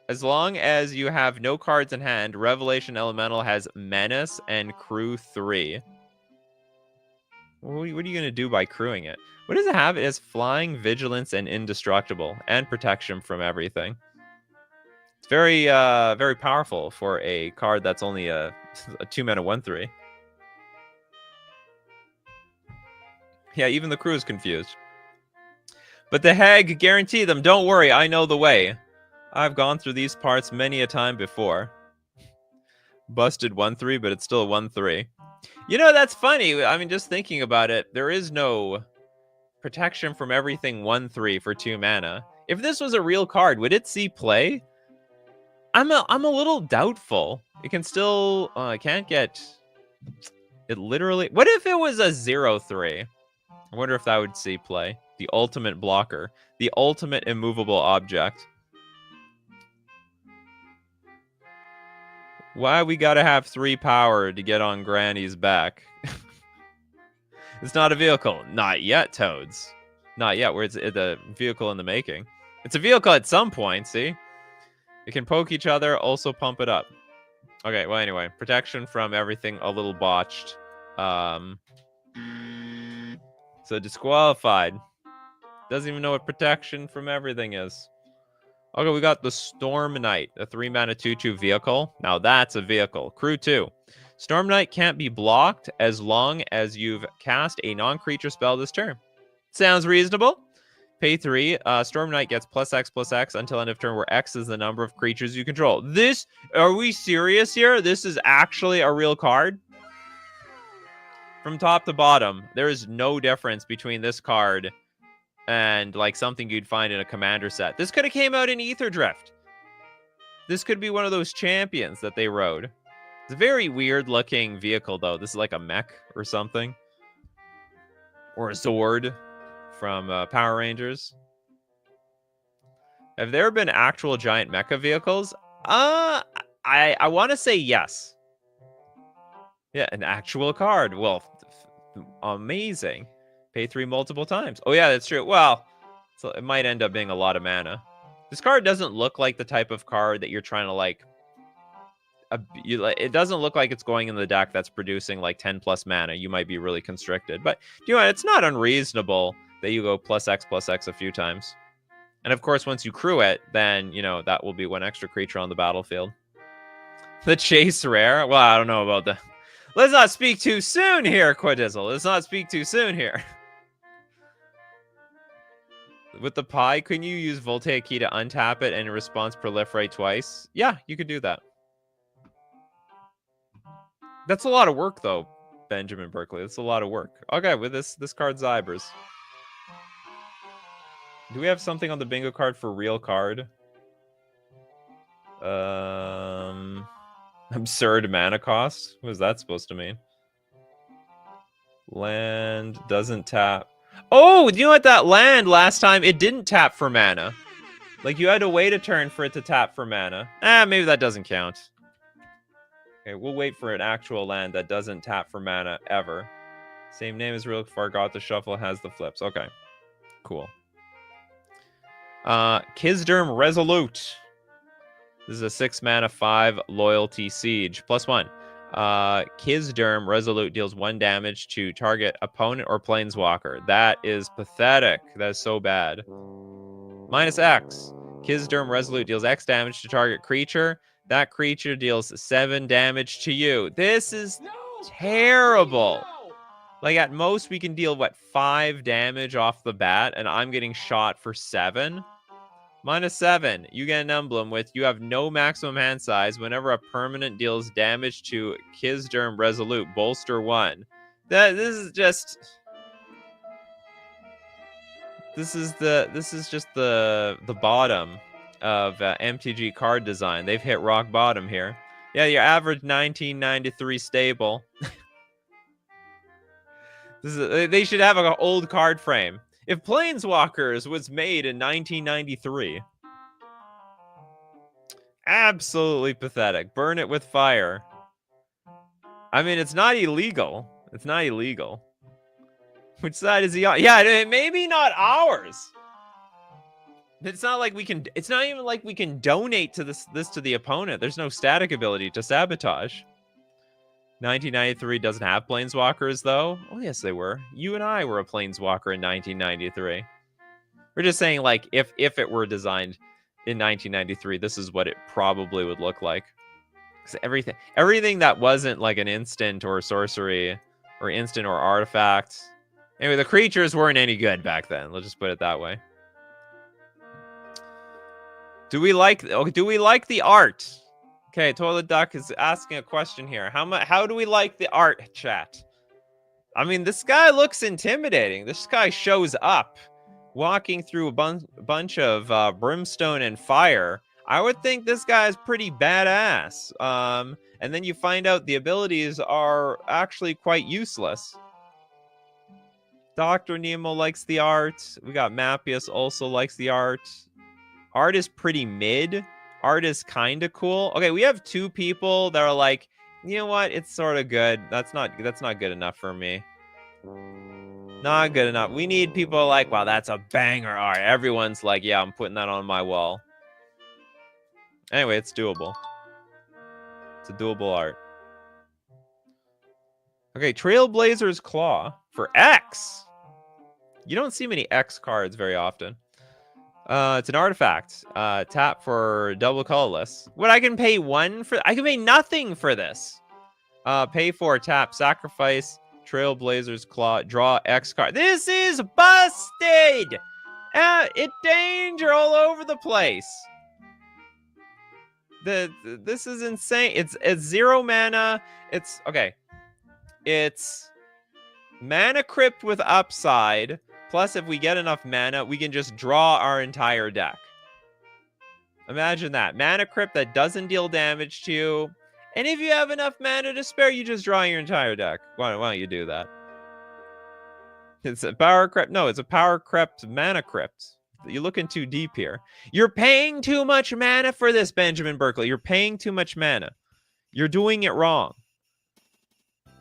as long as you have no cards in hand, Revelation Elemental has Menace and Crew 3. What are you going to do by crewing it? What does it have? It has Flying, Vigilance, and Indestructible, and Protection from everything. It's very, very powerful for a card that's only a 2-mana 1/3. Yeah, even the crew is confused. But the hag, guarantee them. Don't worry, I know the way. I've gone through these parts many a time before. Busted 1/3, but it's still a 1/3. You know, that's funny. I mean, just thinking about it, there is no protection from everything 1/3 for 2 mana. If this was a real card, would it see play? I'm a little doubtful. It can still I can't get it literally. What if it was a 0/3? I wonder if that would see play. The ultimate blocker, the ultimate immovable object. Why we gotta have 3 power to get on Granny's back? It's not a vehicle. Not yet, Toads. Not yet. Where it's the vehicle in the making. It's a vehicle at some point, see? It can poke each other, also pump it up. Okay, well, anyway. Protection from everything a little botched. So disqualified. Doesn't even know what protection from everything is. Okay, we got the Storm Knight, a 3-mana 2/2 vehicle. Now that's a vehicle. Crew 2. Storm Knight can't be blocked as long as you've cast a non-creature spell this turn. Sounds reasonable. Pay 3. Storm Knight gets +X/+X until end of turn, where X is the number of creatures you control. This, are we serious here? This is actually a real card? From top to bottom, there is no difference between this card and like something you'd find in a commander set. This could have came out in Ether Drift. This could be one of those champions that they rode. It's a very weird looking vehicle though. This is like a mech or something. Or a Zord from Power Rangers. Have there been actual giant mecha vehicles? I want to say yes. Yeah, an actual card. Well, amazing. Pay 3 multiple times. Oh, yeah, that's true. Well, so it might end up being a lot of mana. This card doesn't look like the type of card that you're trying to, like... it doesn't look like it's going in the deck that's producing, like, 10+ mana. You might be really constricted. But, you know, it's not unreasonable that you go +X/+X a few times. And, of course, once you crew it, then, you know, that will be 1 extra creature on the battlefield. The Chase Rare? Well, I don't know about the... Let's not speak too soon here, Quadizzle. Let's not speak too soon here. With the pie, couldn't you use Voltaic Key to untap it and in response proliferate twice? Yeah, you could do that. That's a lot of work, though, Benjamin Berkeley. That's a lot of work. Okay, with this card's Zybers. Do we have something on the bingo card for real card? Absurd mana cost? What is that supposed to mean? Land doesn't tap. Oh, do you know what? That land last time, it didn't tap for mana. Like, you had to wait a turn for it to tap for mana. Maybe that doesn't count. Okay, we'll wait for an actual land that doesn't tap for mana ever. Same name as real Fargot. The shuffle has the flips. Okay, cool. Kisderm Resolute. This is a 6-mana 5 loyalty siege. +1. Kisderm Resolute deals 1 damage to target opponent or planeswalker. That is pathetic. That is so bad. -X. Kisderm Resolute deals X damage to target creature. That creature deals 7 damage to you. This is terrible. Like, at most, we can deal, what, 5 damage off the bat, and I'm getting shot for 7? -7. You get an emblem with you have no maximum hand size. Whenever a permanent deals damage to Kisderm Resolute, bolster 1. This is just the bottom of MTG card design. They've hit rock bottom here. Yeah, your average 1993 stable. They should have an old card frame. If Planeswalkers was made in 1993. Absolutely pathetic. Burn it with fire. I mean, it's not illegal. It's not illegal. Which side is he on? Yeah, maybe not ours. It's not like we can... It's not even like we can donate to this to the opponent. There's no static ability to sabotage. 1993 doesn't have planeswalkers, though. Oh, yes, they were. You and I were a planeswalker in 1993. We're just saying, like, if it were designed in 1993, this is what it probably would look like. Because everything that wasn't like an instant or sorcery or instant or artifact. Anyway, the creatures weren't any good back then. Let's just put it that way. Do we like the art? Okay, Toilet Duck is asking a question here. How do we like the art, chat? I mean, this guy looks intimidating. This guy shows up, walking through a bunch of brimstone and fire. I would think this guy is pretty badass. And then you find out the abilities are actually quite useless. Dr. Nemo likes the art. We got Mappius also likes the art. Art is pretty mid. Art is kind of cool. Okay, we have 2 people that are like, you know what? It's sort of good. That's not good enough for me. Not good enough. We need people like, wow, that's a banger art. Everyone's like, yeah, I'm putting that on my wall. Anyway, it's doable. It's a doable art. Okay, Trailblazer's Claw for X. You don't see many X cards very often. It's an artifact. Tap for double colorless. What, I can pay 1 for? I can pay nothing for this. Pay for, tap, sacrifice, Trailblazer's Claw, draw X card. This is busted! It danger all over the place. This is insane. It's 0 mana. It's okay. It's mana crypt with upside. Plus, if we get enough mana, we can just draw our entire deck. Imagine that. Mana crypt that doesn't deal damage to you. And if you have enough mana to spare, you just draw your entire deck. Why don't you do that? It's a power crypt. No, it's a power crypt mana crypt. You're looking too deep here. You're paying too much mana for this, Benjamin Berkeley. You're paying too much mana. You're doing it wrong.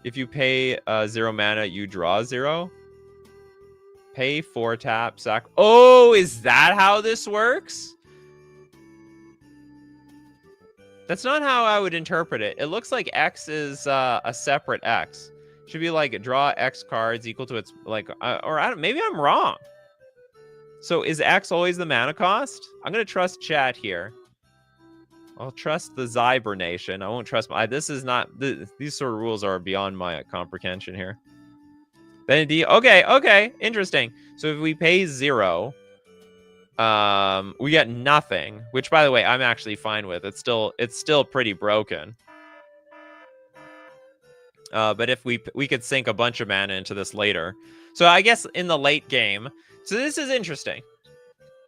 If you pay 0 mana, you draw 0. Pay 4 tap, sack. Oh, is that how this works? That's not how I would interpret it. It looks like X is a separate X. Should be like draw X cards equal to its like, or I don't. Maybe I'm wrong. So is X always the mana cost? I'm gonna trust chat here. I'll trust the Zyber Nation. I won't trust my. This is not. These sort of rules are beyond my comprehension here. Benedict. Okay, interesting. So if we pay 0, we get nothing. Which, by the way, I'm actually fine with. It's still pretty broken. But if we could sink a bunch of mana into this later. So I guess in the late game. So this is interesting.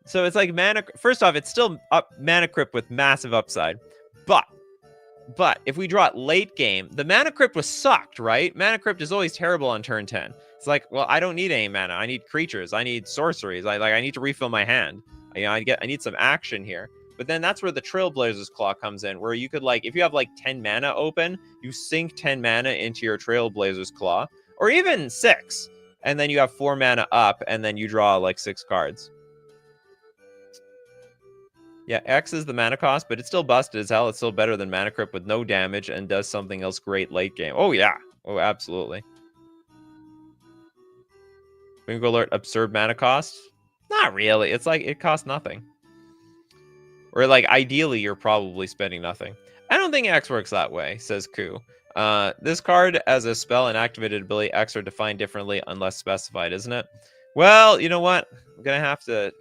So it's like mana. First off, it's still mana crypt with massive upside. But if we draw it late game, the mana crypt was sucked, right? Mana crypt is always terrible on turn 10. It's like, well, I don't need any mana. I need creatures. I need sorceries. I need to refill my hand. I need some action here. But then that's where the Trailblazer's Claw comes in, where you could, like, if you have like 10 mana open, you sink 10 mana into your Trailblazer's Claw, or even 6, and then you have 4 mana up, and then you draw like 6 cards. Yeah, X is the mana cost, but it's still busted as hell. It's still better than Mana Crypt with no damage and does something else great late game. Oh, yeah. Oh, absolutely. Bingo Alert, absurd mana cost? Not really. It's like, it costs nothing. Or like, ideally, you're probably spending nothing. I don't think X works that way, says Ku. This card, as a spell and activated ability, X are defined differently unless specified, isn't it? Well, you know what? I'm going to have to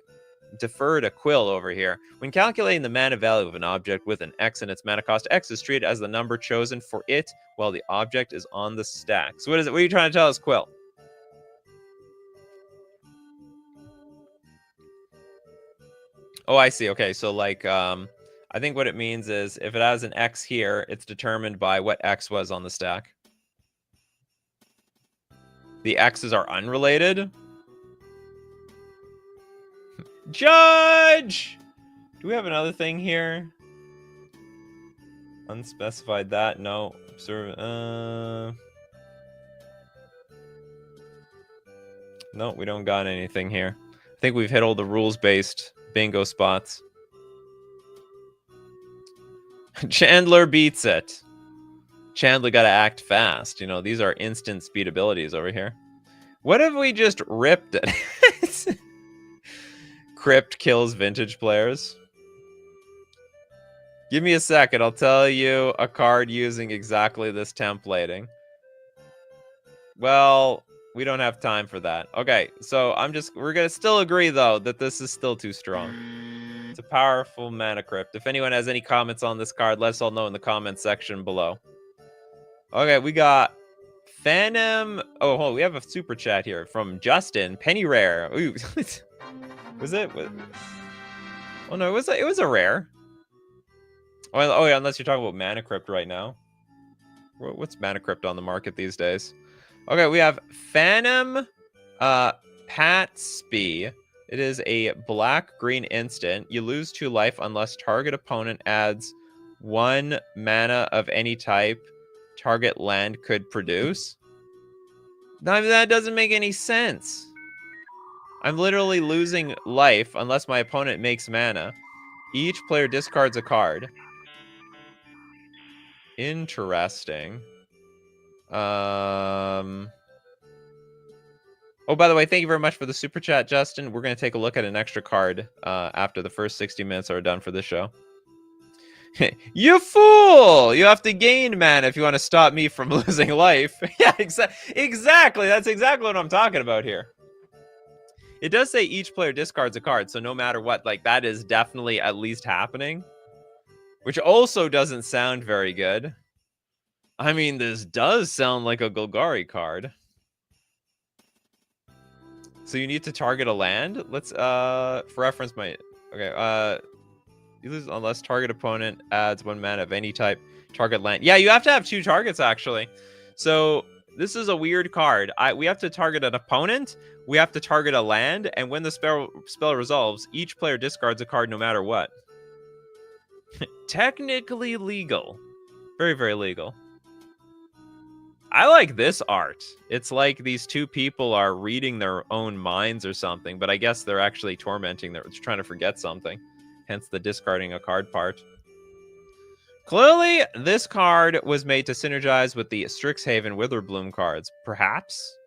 defer to Quill over here. When calculating the mana value of an object with an X in its mana cost, X is treated as the number chosen for it while the object is on the stack. So what is it? What are you trying to tell us, Quill? Oh, I see. Okay, so like, I think what it means is if it has an X here, it's determined by what X was on the stack. The X's are unrelated. Judge! Do we have another thing here? Unspecified that? No. Observe. No, we don't got anything here. I think we've hit all the rules-based bingo spots. Chandler beats it. Chandler gotta act fast. You know, these are instant speed abilities over here. What if we just ripped it? Crypt kills vintage players. Give me a second. I'll tell you a card using exactly this templating. Well, we don't have time for that. Okay, so we're gonna still agree though that this is still too strong. It's a powerful mana crypt. If anyone has any comments on this card, let us all know in the comments section below. Okay, we got Phantom. Oh, we have a super chat here from Justin. Penny rare. Ooh. Was it? Oh no, it was a rare. Oh yeah, unless you're talking about Mana Crypt right now. What's Mana Crypt on the market these days? Okay, we have Phantom Patsby. It is a black-green instant. You lose 2 life unless target opponent adds 1 mana of any type target land could produce. No, that doesn't make any sense. I'm literally losing life unless my opponent makes mana. Each player discards a card. Interesting. Oh, by the way, thank you very much for the super chat, Justin. We're going to take a look at an extra card after the first 60 minutes are done for this show. You fool! You have to gain mana if you want to stop me from losing life. Yeah, exactly. That's exactly what I'm talking about here. It does say each player discards a card, so no matter what, like, that is definitely at least happening. Which also doesn't sound very good. I mean, this does sound like a Golgari card. So you need to target a land. Let's for reference my you lose unless target opponent adds 1 mana of any type target land. Yeah, you have to have 2 targets actually. So this is a weird card. We have to target an opponent, we have to target a land, and when the spell resolves, each player discards a card no matter what. Technically legal. Very, very legal. I like this art. It's like these 2 people are reading their own minds or something, but I guess they're actually tormenting. They're trying to forget something. Hence the discarding a card part. Clearly, this card was made to synergize with the Strixhaven Witherbloom cards. Perhaps?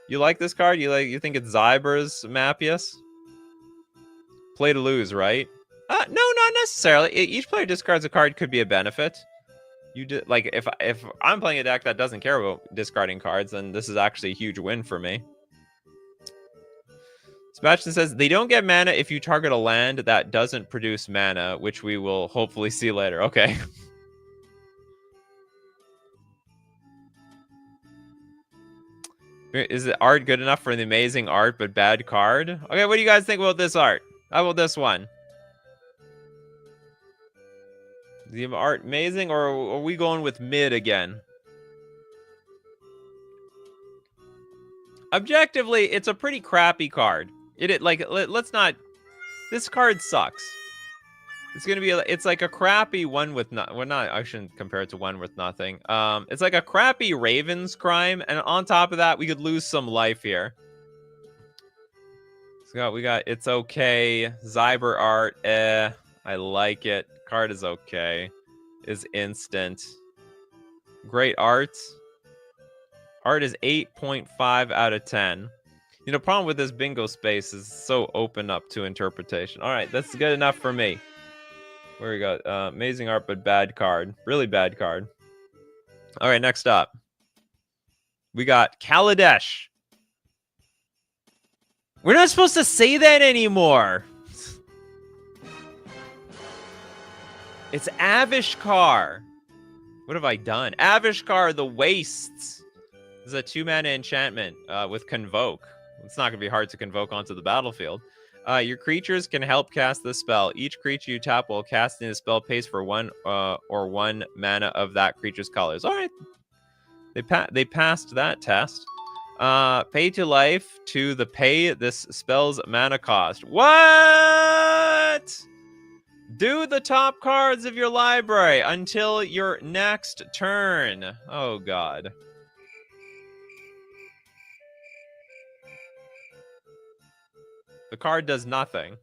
You like this card? You think it's Zyber's Mapius? Play to lose, right? No, not necessarily. Each player discards a card could be a benefit. Like if I'm playing a deck that doesn't care about discarding cards, then this is actually a huge win for me. Sebastian says they don't get mana if you target a land that doesn't produce mana, which we will hopefully see later. Okay. Is the art good enough for the amazing art but bad card? Okay, what do you guys think about this art? How about this one? Is the art amazing, or are we going with mid again? Objectively, it's a pretty crappy card. Let's not. This card sucks. It's gonna be. It's like a crappy one with not. Well, not. I shouldn't compare it to one with nothing. It's like a crappy Raven's Crime, and on top of that, we could lose some life here. So we got. It's okay. Zyber art. I like it. Card is okay. Is instant. Great art. Art is 8.5 out of 10. You know, problem with this bingo space is so open up to interpretation. All right, that's good enough for me. Where we go? Amazing art, but bad card. Really bad card. All right, next up. We got Kaladesh. We're not supposed to say that anymore. It's Avishkar. What have I done? Avishkar the Wastes. This is a 2-mana enchantment with Convoke. It's not going to be hard to convoke onto the battlefield. Your creatures can help cast this spell. Each creature you tap while casting the spell pays for 1 or 1 mana of that creature's colors. All right. They passed that test. Pay to life to the pay this spell's mana cost. What? Do the top cards of your library until your next turn. Oh, God. The card does nothing.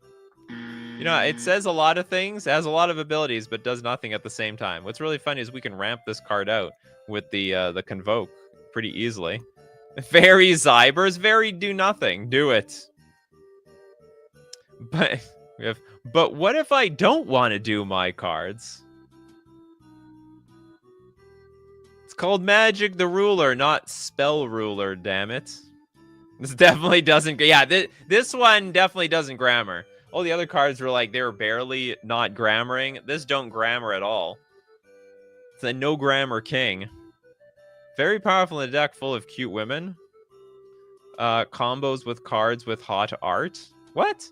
You know, it says a lot of things, it has a lot of abilities, but does nothing at the same time. What's really funny is we can ramp this card out with the Convoke pretty easily. Very Zybers, very do nothing. Do it. But what if I don't want to do my cards? It's called Magic the Ruler, not Spell Ruler, damn it. This definitely doesn't... Yeah, this one definitely doesn't grammar. All the other cards were like, they were barely not grammaring. This don't grammar at all. It's a no grammar king. Very powerful in a deck full of cute women. Combos with cards with hot art. What?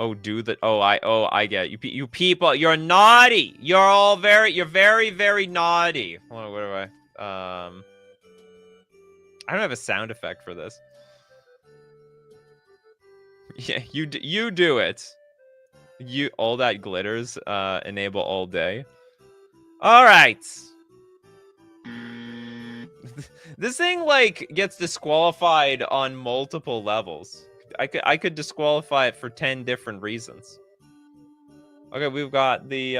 Oh, I get it. You people, you're naughty. You're very, very naughty. Hold on, what do I don't have a sound effect for this. Yeah, you do it. All that glitters, enable all day. All right. This thing like gets disqualified on multiple levels. I could disqualify it for 10 different reasons. Okay, we've got the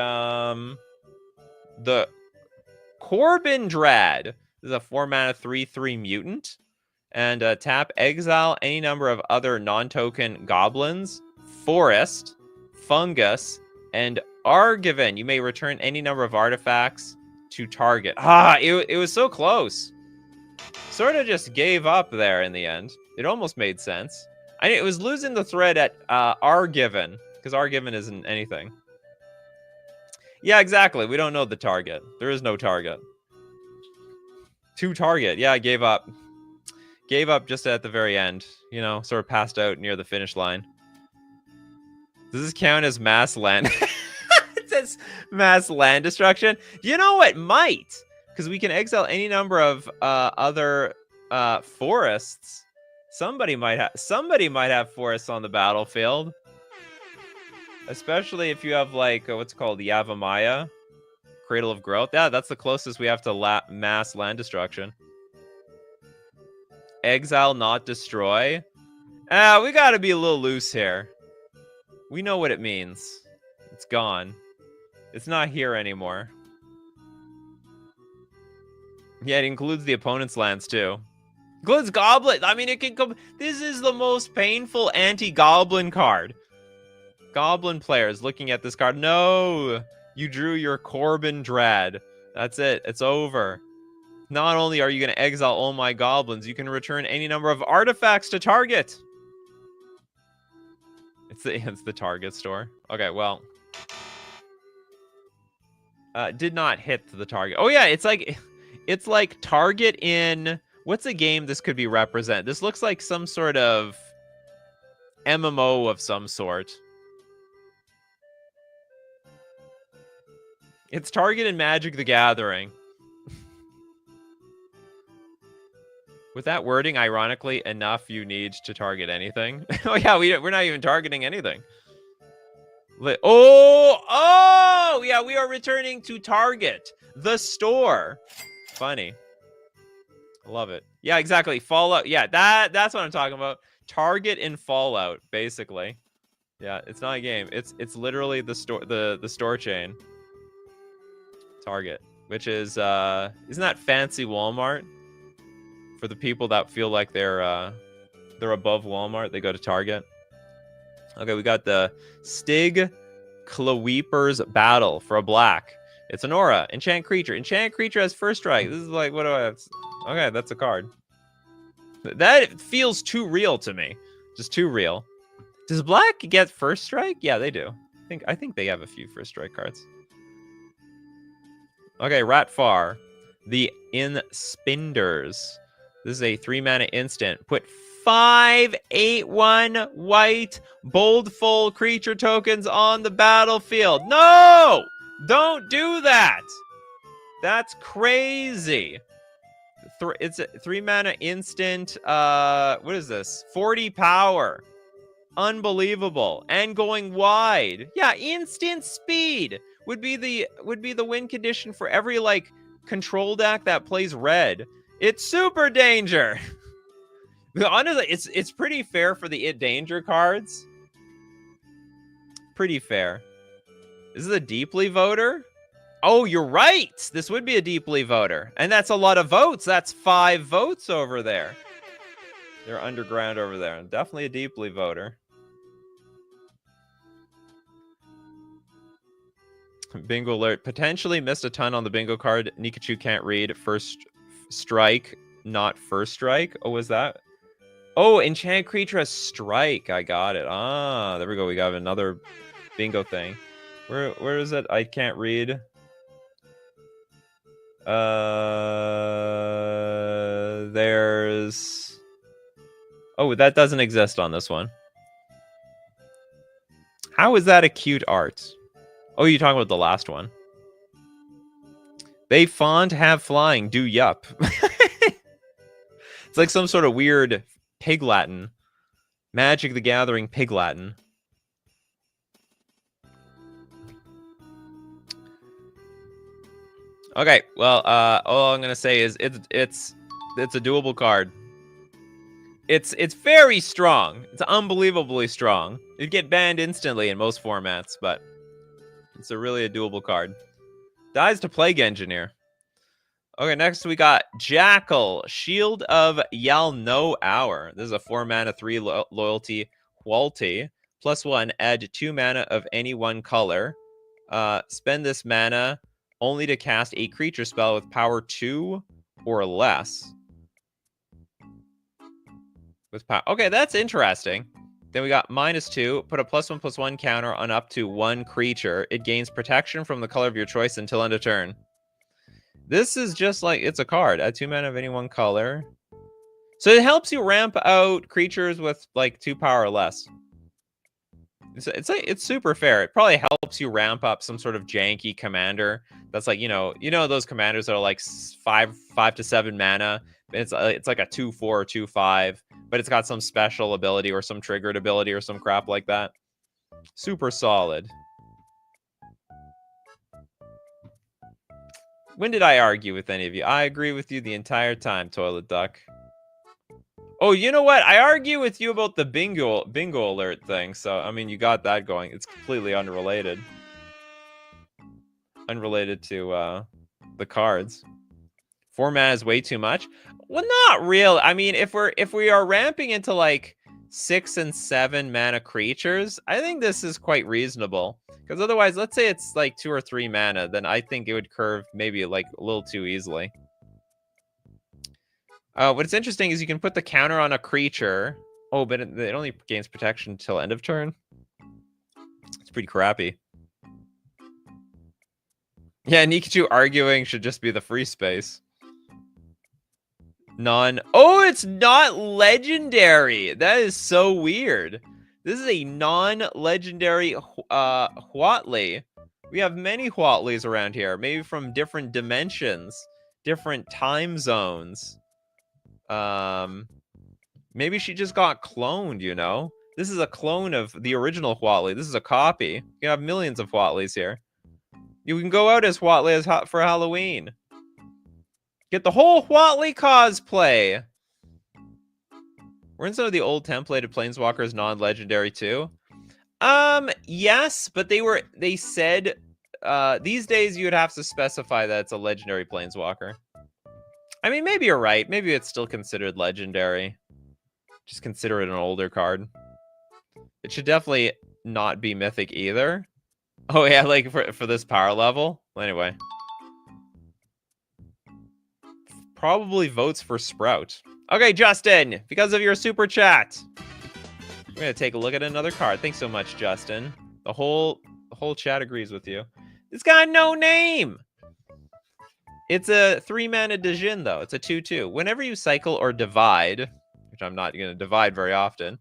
Corbin Drad. This is a 4-mana 3/3 mutant. And tap, exile any number of other non-token goblins, forest, fungus, and Argiven. You may return any number of artifacts to target. It was so close. Sort of just gave up there in the end. It almost made sense. It was losing the thread at Argiven, because Argiven isn't anything. Yeah, exactly. We don't know the target. There is no target. To target. Yeah, I gave up. Gave up just at the very end. You know, sort of passed out near the finish line. Does this count as mass land? It says mass land destruction. You know what? Might. Because we can exile any number of other forests. Somebody might have forests on the battlefield. Especially if you have, like, what's it called? The Yavimaya. Cradle of Growth. Yeah, that's the closest we have to mass land destruction. Exile, not destroy. We gotta be a little loose here. We know what it means. It's gone. It's not here anymore. Yeah, it includes the opponent's lands too. Includes goblin. I mean, it can come. This is the most painful anti-goblin card. Goblin players looking at this card. No, you drew your Corbin Drad. That's it. It's over. Not only are you going to exile all my goblins, you can return any number of artifacts to target. It's the target store. Okay, well. Did not hit the target. Oh yeah, it's like target in, what's a game this could be represented? This looks like some sort of MMO of some sort. It's target in Magic the Gathering. With that wording, ironically enough, you need to target anything. Oh yeah, we're not even targeting anything. Oh yeah, we are returning to Target, the store. Funny. I love it. Yeah, exactly. Fallout. Yeah, that's what I'm talking about. Target in Fallout, basically. Yeah, it's not a game. It's literally the store, the store chain. Target, which is isn't that fancy Walmart? For the people that feel like they're above Walmart, they go to Target. Okay, we got the Stig Cloweeper's Battle for a black. It's an aura. Enchant creature. Enchant creature has first strike. This is like, what do I have? Okay, that's a card. That feels too real to me. Just too real. Does black get first strike? Yeah, they do. I think they have a few first strike cards. Okay, Ratfar. The Inspinders. This is a 3-mana instant. Put 5/8/1 white boldfold creature tokens on the battlefield. No! Don't do that! That's crazy. It's a 3-mana instant. What is this? 40 power. Unbelievable. And going wide. Yeah, instant speed would be the win condition for every, like, control deck that plays red. It's super danger. Honestly, it's pretty fair for the danger cards. Pretty fair. This is a deeply voter. Oh, you're right. This would be a deeply voter. And that's a lot of votes. That's 5 votes over there. They're underground over there. Definitely a deeply voter. Bingo alert. Potentially missed a ton on the bingo card. Nikachu can't read. First strike, not first strike. Oh, was that? Oh, enchant creature has strike. I got it. Ah, there we go. We got another bingo thing. Where is it? I can't read. There's... Oh, that doesn't exist on this one. How is that a cute art? Oh, you're talking about the last one. They fond have flying, do yup. It's like some sort of weird pig Latin. Magic the Gathering pig Latin. Okay, well, all I'm gonna say is it's a doable card. It's very strong. It's unbelievably strong. It'd get banned instantly in most formats, but it's really a doable card. Dies to Plague Engineer. Okay, next we got Jackal, Shield of Yalno Hour. This is a 4 mana, 3 loyalty, quality. +1, add 2 mana of any one color. Spend this mana only to cast a creature spell with power 2 or less. With power. Okay, that's interesting. Then we got -2. Put a +1/+1 counter on up to 1 creature. It gains protection from the color of your choice until end of turn. This is just like, it's a card. Add 2 mana of any one color. So it helps you ramp out creatures with like 2 power or less. It's super fair. It probably helps you ramp up some sort of janky commander that's like, you know those commanders that are like 5 to 7 mana. It's like a 2/4 or 2/5, but it's got some special ability or some triggered ability or some crap like that. Super solid. When did I argue with any of you? I agree with you the entire time, Toilet Duck. Oh, you know what? I argue with you about the bingo alert thing. So, I mean, you got that going. It's completely unrelated. Unrelated to the cards. 4 mana is way too much. Well, not real. I mean, if we are ramping into like 6 and 7 mana creatures, I think this is quite reasonable. Because otherwise, let's say it's like 2 or 3 mana, then I think it would curve maybe like a little too easily. What's interesting is you can put the counter on a creature. Oh, but it only gains protection until end of turn. It's pretty crappy. Yeah, Nikachu arguing should just be the free space. Oh, it's not legendary. That is so weird. This is a non-legendary Huatli. We have many Huatlis around here, maybe from different dimensions, different time zones. Maybe she just got cloned, you know? This is a clone of the original Huatli. This is a copy. You have millions of Huatlis here. You can go out as Huatli for Halloween. Get the whole Huatli cosplay. Weren't some of the old templated Planeswalkers non-legendary too? Yes, but they said these days you would have to specify that it's a legendary Planeswalker. I mean, maybe you're right. Maybe it's still considered legendary. Just consider it an older card. It should definitely not be mythic either. Oh yeah, like for this power level. Well, anyway. Probably votes for Sprout. Okay, Justin, because of your super chat, we're gonna take a look at another card. Thanks so much, Justin. The whole chat agrees with you. It's got no name. It's a 3 mana Djinn though. It's a 2/2. Whenever you cycle or divide, which I'm not gonna divide very often,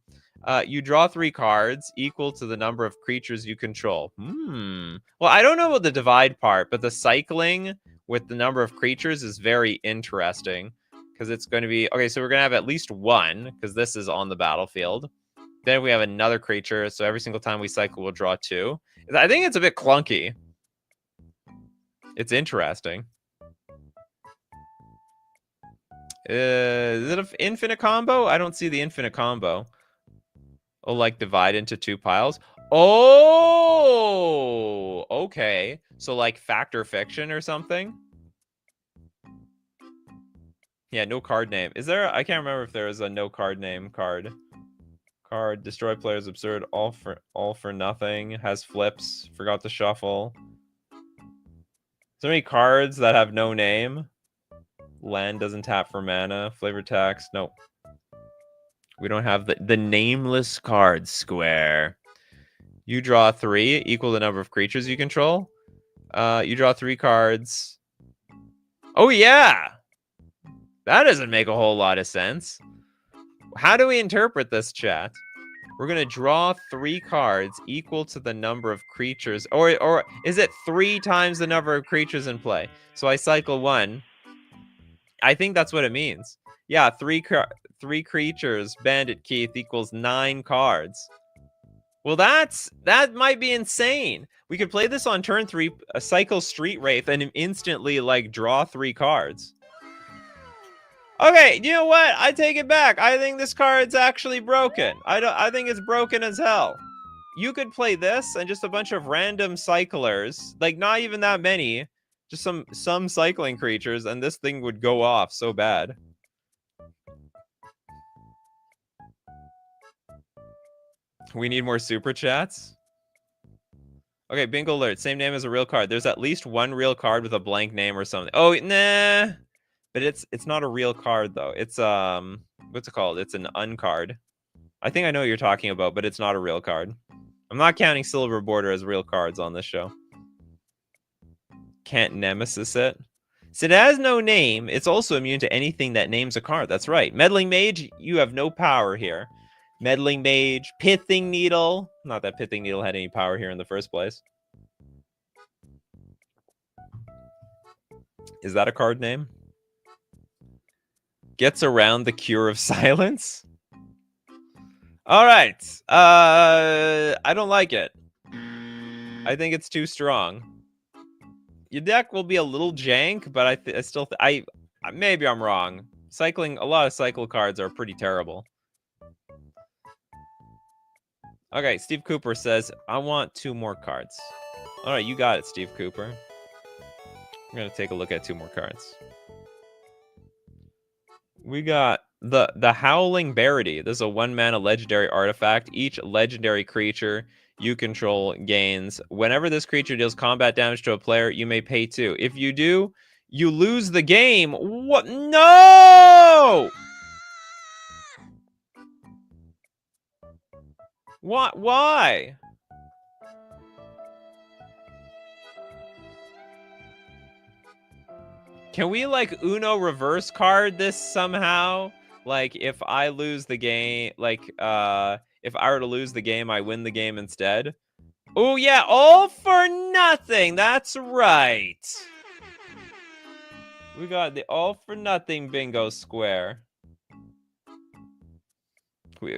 you draw 3 cards equal to the number of creatures you control. Well, I don't know about the divide part, but the cycling with the number of creatures is very interesting because it's going to be okay. So we're going to have at least 1 because this is on the battlefield. Then we have another creature. So every single time we cycle, we'll draw 2. I think it's a bit clunky. It's interesting. Is it an infinite combo? I don't see the infinite combo. Oh, like divide into 2 piles. Oh, okay. So like fact or fiction or something. Yeah, no card name. Is there? I can't remember if there is a no card name card. Card destroy players absurd. All for nothing. Has flips. Forgot to shuffle. Is there any cards that have no name? Land doesn't tap for mana. Flavor text. Nope. We don't have the nameless card square. You draw 3, equal the number of creatures you control. You draw 3 cards. Oh, yeah. That doesn't make a whole lot of sense. How do we interpret this, chat? We're gonna draw 3 cards equal to the number of creatures, or is it 3 times the number of creatures in play? So I cycle 1. I think that's what it means. Yeah, 3 creatures, Bandit Keith, equals 9 cards. Well, that might be insane. We could play this on turn 3, cycle Street Wraith, and instantly like draw 3 cards. Okay, you know what? I take it back. I think this card's actually broken. I think it's broken as hell. You could play this and just a bunch of random cyclers, like not even that many, just some cycling creatures, and this thing would go off so bad. We need more super chats. Okay, bingo alert. Same name as a real card. There's at least one real card with a blank name or something. Oh, nah. But it's not a real card though. It's what's it called? It's an uncard. I think I know what you're talking about, but it's not a real card. I'm not counting Silver Border as real cards on this show. Can't nemesis it. So it has no name. It's also immune to anything that names a card. That's right. Meddling Mage, you have no power here. Meddling Mage, Pithing Needle. Not that Pithing Needle had any power here in the first place. Is that a card name? Gets around the Cure of Silence. All right. I don't like it. I think it's too strong. Your deck will be a little jank, but I still maybe I'm wrong. A lot of cycle cards are pretty terrible. Okay, Steve Cooper says, I want 2 more cards. All right, you got it, Steve Cooper. I'm going to take a look at 2 more cards. We got the Howling Barity. This is a 1-mana legendary artifact. Each legendary creature you control gains. Whenever this creature deals combat damage to a player, you may pay 2. If you do, you lose the game. What? No! What? Why? Can we like Uno reverse card this somehow? Like if I lose the game, like if I were to lose the game, I win the game instead. Oh yeah, all for nothing. That's right. We got the all for nothing bingo square.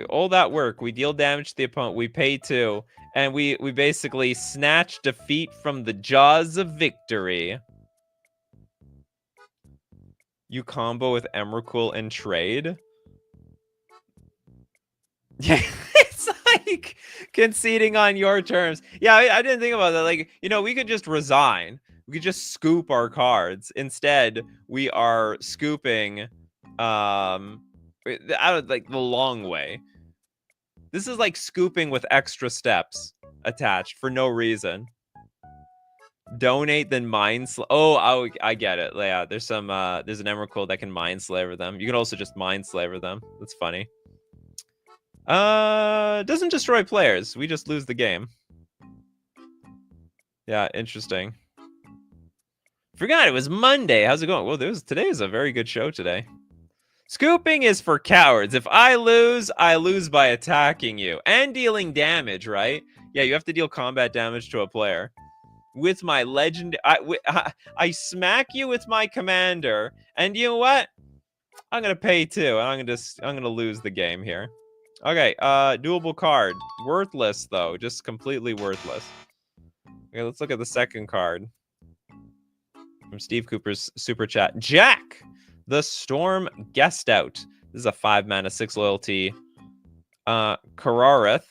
All that work, we deal damage to the opponent, we pay 2, and we basically snatch defeat from the jaws of victory. You combo with Emrakul and trade? Yeah, it's like conceding on your terms. Yeah, I didn't think about that. Like, you know, we could just resign. We could just scoop our cards. Instead, we are scooping out of like the long way. This is like scooping with extra steps attached for no reason. Donate, then mind I get it. Yeah, there's an Emrakul that can mind slaver them. You can also just mind slaver them. That's funny. Doesn't destroy players. We just lose the game. Yeah, interesting. Forgot it was Monday. How's it going? Well, today is a very good show today. Scooping is for cowards. If I lose by attacking you and dealing damage, right? Yeah, you have to deal combat damage to a player. With my legend, I smack you with my commander, and you know what? I'm gonna pay 2, and I'm gonna lose the game here. Okay, doable card, worthless though, just completely worthless. Okay, let's look at the second card from Steve Cooper's super chat. Jack, the Storm Guest Out. This is a 5-mana 6 loyalty. Karareth.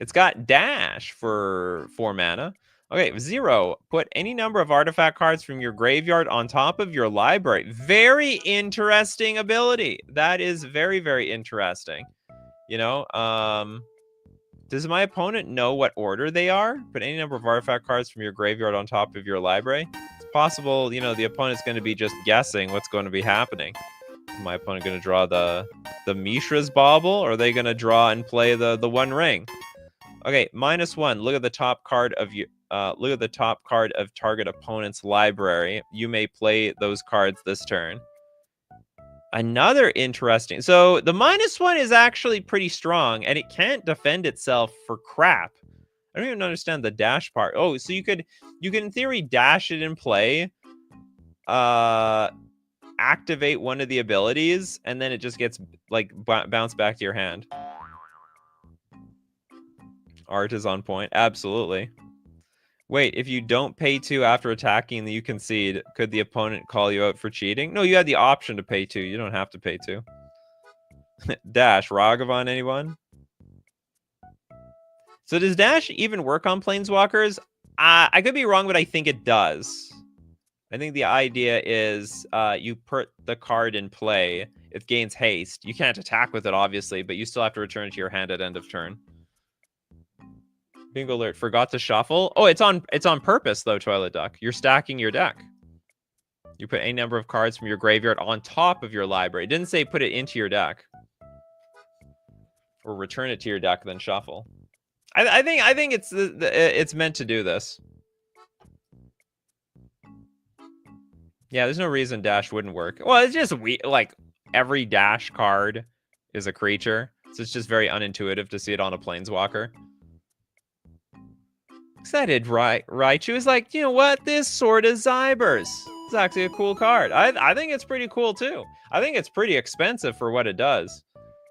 It's got dash for 4 mana. Okay, 0. Put any number of artifact cards from your graveyard on top of your library. Very interesting ability. That is very, very interesting. You know, does my opponent know what order they are? Put any number of artifact cards from your graveyard on top of your library. It's possible, you know, the opponent's going to be just guessing what's going to be happening. Is my opponent going to draw the Mishra's Bauble, or are they going to draw and play the One Ring? Okay, -1. Look at the top card of your look at the top card of target opponent's library. You may play those cards this turn. Another interesting. So the -1 is actually pretty strong, and it can't defend itself for crap. I don't even understand the dash part. Oh, so you could in theory dash it in play, activate one of the abilities, and then it just gets like bounced back to your hand. Art is on point. Absolutely. Wait, if you don't pay 2 after attacking, then you concede. Could the opponent call you out for cheating? No, you had the option to pay 2. You don't have to pay 2. Dash, Ragavan, anyone? So does Dash even work on Planeswalkers? I could be wrong, but I think it does. I think the idea is you put the card in play. It gains haste. You can't attack with it, obviously, but you still have to return it to your hand at end of turn. Bingo alert, forgot to shuffle. Oh, it's on purpose, though, Toilet Duck. You're stacking your deck. You put a number of cards from your graveyard on top of your library. It didn't say put it into your deck. Or return it to your deck, then shuffle. I think it's meant to do this. Yeah, there's no reason Dash wouldn't work. Well, it's just like every Dash card is a creature, so it's just very unintuitive to see it on a Planeswalker. Excited, Raichu is like, you know what? This Sword of Zybers. It's actually a cool card. I think it's pretty cool too. I think it's pretty expensive for what it does.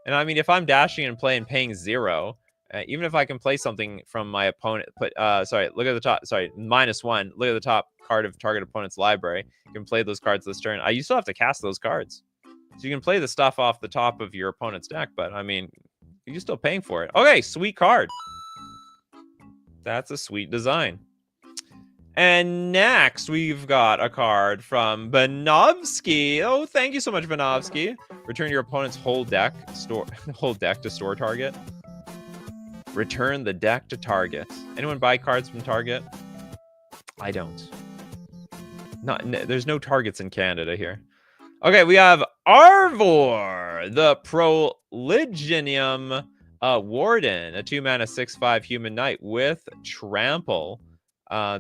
And I mean, if I'm dashing and paying 0, even if I can play something from my opponent, sorry, look at the top. Sorry, -1. Look at the top card of target opponent's library. You can play those cards this turn. You still have to cast those cards, so you can play the stuff off the top of your opponent's deck. But I mean, you're still paying for it. Okay, sweet card. That's a sweet design. And next, we've got a card from Banovsky. Oh, thank you so much, Banovsky. Return your opponent's whole deck to store target. Return the deck to target. Anyone buy cards from Target? I don't. There's no Targets in Canada here. Okay, we have Arvor, the Prolegonium Warden, a 2-mana 6/5 human knight with trample.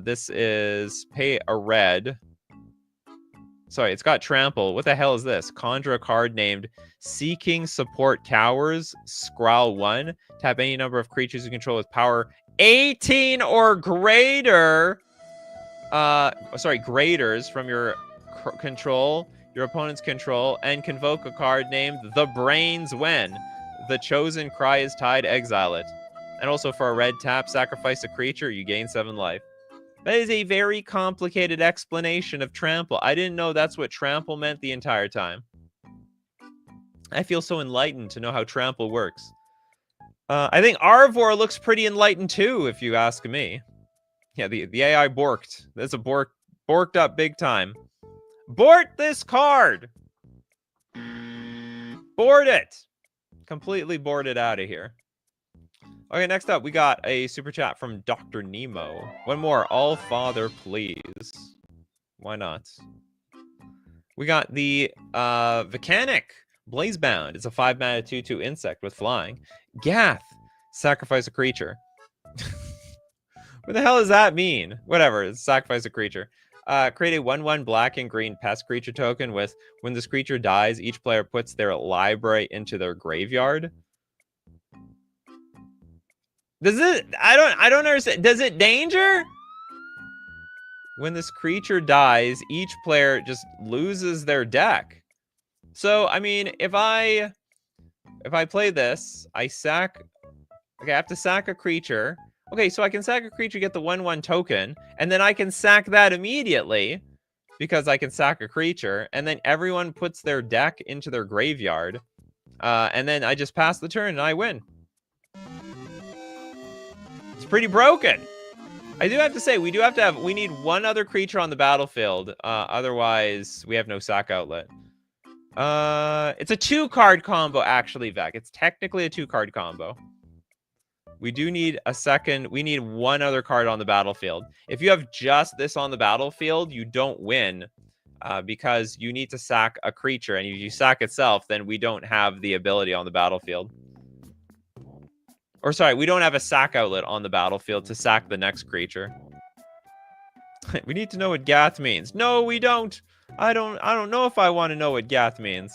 This is pay a red. Sorry, it's got trample. What the hell is this? Conjure a card named Seeking Support Cowers, Scrawl 1. Tap any number of creatures you control with power 18 or greater. Graders from your control, your opponent's control, and convoke a card named The Brains When. The chosen cry is tied, exile it. And also for a red tap, sacrifice a creature, you gain 7 life. That is a very complicated explanation of trample. I didn't know that's what trample meant the entire time. I feel so enlightened to know how trample works. I think Arvor looks pretty enlightened too, if you ask me. Yeah, the AI borked. That's a borked up big time. Board this card! Board it! Completely boarded out of here. Okay, next up, we got a super chat from Dr. Nemo. One more. All Father, please. Why not? We got the Volcanic Blazebound. It's a 5-mana 2/2 insect with flying. Gath. Sacrifice a creature. What the hell does that mean? Whatever. Sacrifice a creature. Create a 1/1 black and green pest creature token with when this creature dies, each player puts their library into their graveyard. Does it? I don't understand. Does it danger? When this creature dies, each player just loses their deck. So I mean, if I play this, I sack. Okay, I have to sack a creature. Okay, so I can sack a creature, get the 1/1 token, and then I can sack that immediately because I can sack a creature, and then everyone puts their deck into their graveyard, and then I just pass the turn and I win. It's pretty broken. I do have to say, we need one other creature on the battlefield. Otherwise, we have no sack outlet. It's a 2-card combo, actually, Vec. It's technically a 2-card combo. We do need a second. We need one other card on the battlefield. If you have just this on the battlefield, you don't win because you need to sack a creature. And if you sack itself, then we don't have the ability on the battlefield. Or sorry, we don't have a sack outlet on the battlefield to sack the next creature. We need to know what Gath means. No, we don't. I don't know if I want to know what Gath means.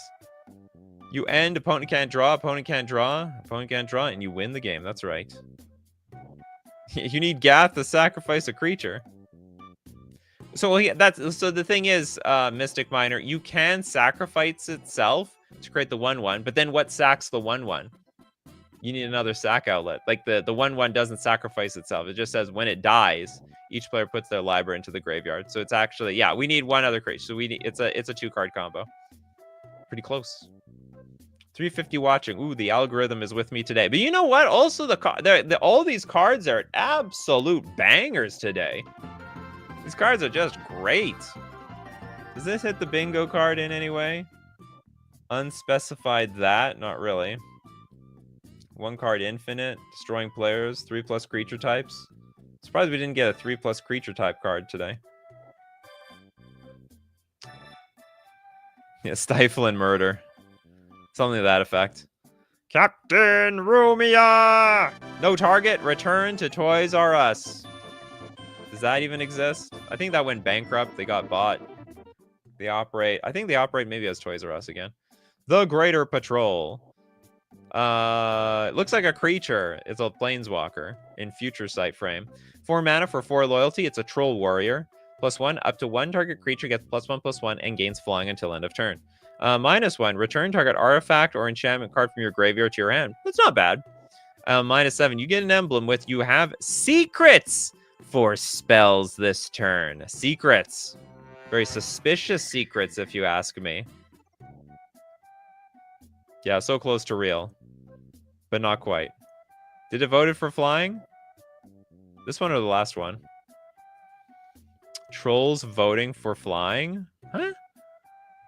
You end, opponent can't draw, opponent can't draw, opponent can't draw, and you win the game. That's right. You need Gath to sacrifice a creature. So so the thing is, Mystic Miner, you can sacrifice itself to create the 1/1, but then what sacks the 1/1? You need another sack outlet. Like the 1/1 doesn't sacrifice itself. It just says when it dies, each player puts their library into the graveyard. So it's actually, yeah, we need one other creature. So it's a 2-card combo. Pretty close. 350 watching. Ooh, the algorithm is with me today. But you know what? Also, all these cards are absolute bangers today. These cards are just great. Does this hit the bingo card in any way? Unspecified that? Not really. 1 card infinite. Destroying players. 3+ creature types. Surprised we didn't get a 3+ creature type card today. Yeah, stifle and murder. Something to that effect. Captain Rumia! No target, return to Toys R Us. Does that even exist? I think that went bankrupt. They got bought. They operate. I think they operate maybe as Toys R Us again. The Greater Patrol. It looks like a creature. It's a planeswalker in Future Sight frame. 4 mana for 4 loyalty. It's a troll warrior. +1, up to 1 target creature gets +1/+1 and gains flying until end of turn. -1, return target artifact or enchantment card from your graveyard to your hand. That's not bad. -7, you get an emblem with you have secrets for spells this turn. Secrets. Very suspicious secrets, if you ask me. Yeah, so close to real. But not quite. Did it voted for flying? This one or the last one? Trolls voting for flying? Huh?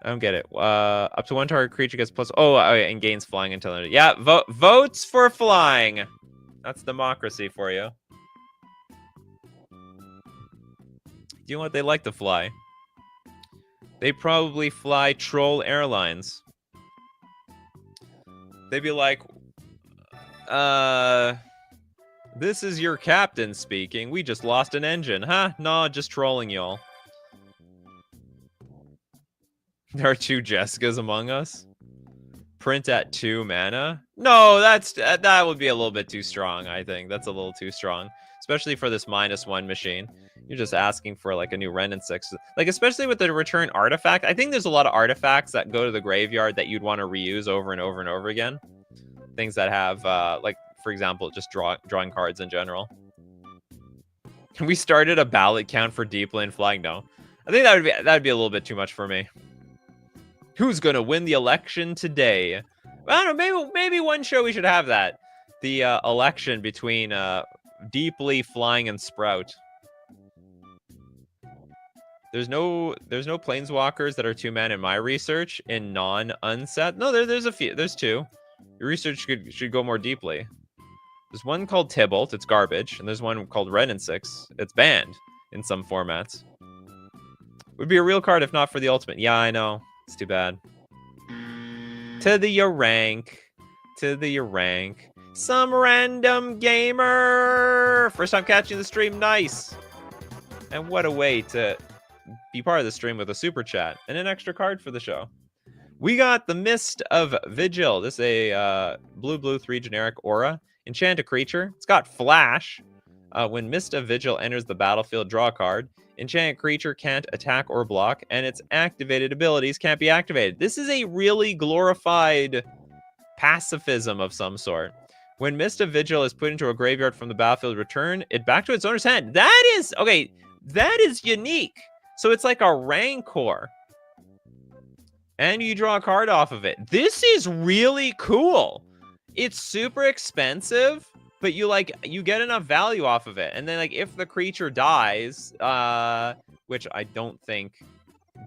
I don't get it. Up to 1 target creature gets plus... Oh, and gains flying until... Yeah, votes for flying. That's democracy for you. You know what? They like to fly. They probably fly Troll Airlines. They'd be like, this is your captain speaking. We just lost an engine. Huh? Nah, just trolling y'all. There are 2 Jessicas among us. Print at 2 mana. No, that would be a little bit too strong, I think. That's a little too strong. Especially for this -1 machine. You're just asking for like a new Wrenn and 6. Like, especially with the return artifact. I think there's a lot of artifacts that go to the graveyard that you'd want to reuse over and over and over again. Things that have, like, for example, just drawing cards in general. We started a ballot count for deep lane flying. No. I think that'd be a little bit too much for me. Who's gonna win the election today? Well, I don't know, maybe one show we should have that. The election between Deeply, Flying, and Sprout. There's no planeswalkers that are 2 mana in my research in non-unset. No, there's a few. There's 2. Your research should go more deeply. There's one called Tybalt, it's garbage, and there's one called Wrenn and 6. It's banned in some formats. Would be a real card if not for the ultimate. Yeah, I know. It's too bad. To the rank. To the rank. Some random gamer. First time catching the stream. Nice. And what a way to be part of the stream with a super chat and an extra card for the show. We got the Mist of Vigil. This is a blue 3 generic aura. Enchant a creature. It's got flash. When Mist of Vigil enters the battlefield, draw a card. Enchanted creature can't attack or block, and its activated abilities can't be activated. This is a really glorified pacifism of some sort. When Mist of Vigil is put into a graveyard from the battlefield, return it back to its owner's hand. That is, okay, that is unique. So it's like a Rancor. And you draw a card off of it. This is really cool. It's super expensive, but you get enough value off of it. And then, like, if the creature dies, which I don't think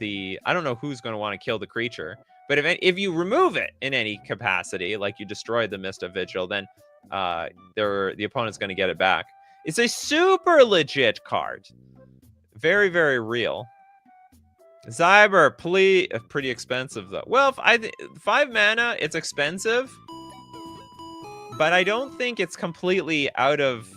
I don't know who's going to want to kill the creature, but if you remove it in any capacity, like you destroy the Mist of Vigil, then the opponent's going to get it back. It's a super legit card. Very, very real. Zyber, please. Pretty expensive, though. Well, 5 mana, it's expensive. But I don't think it's completely out of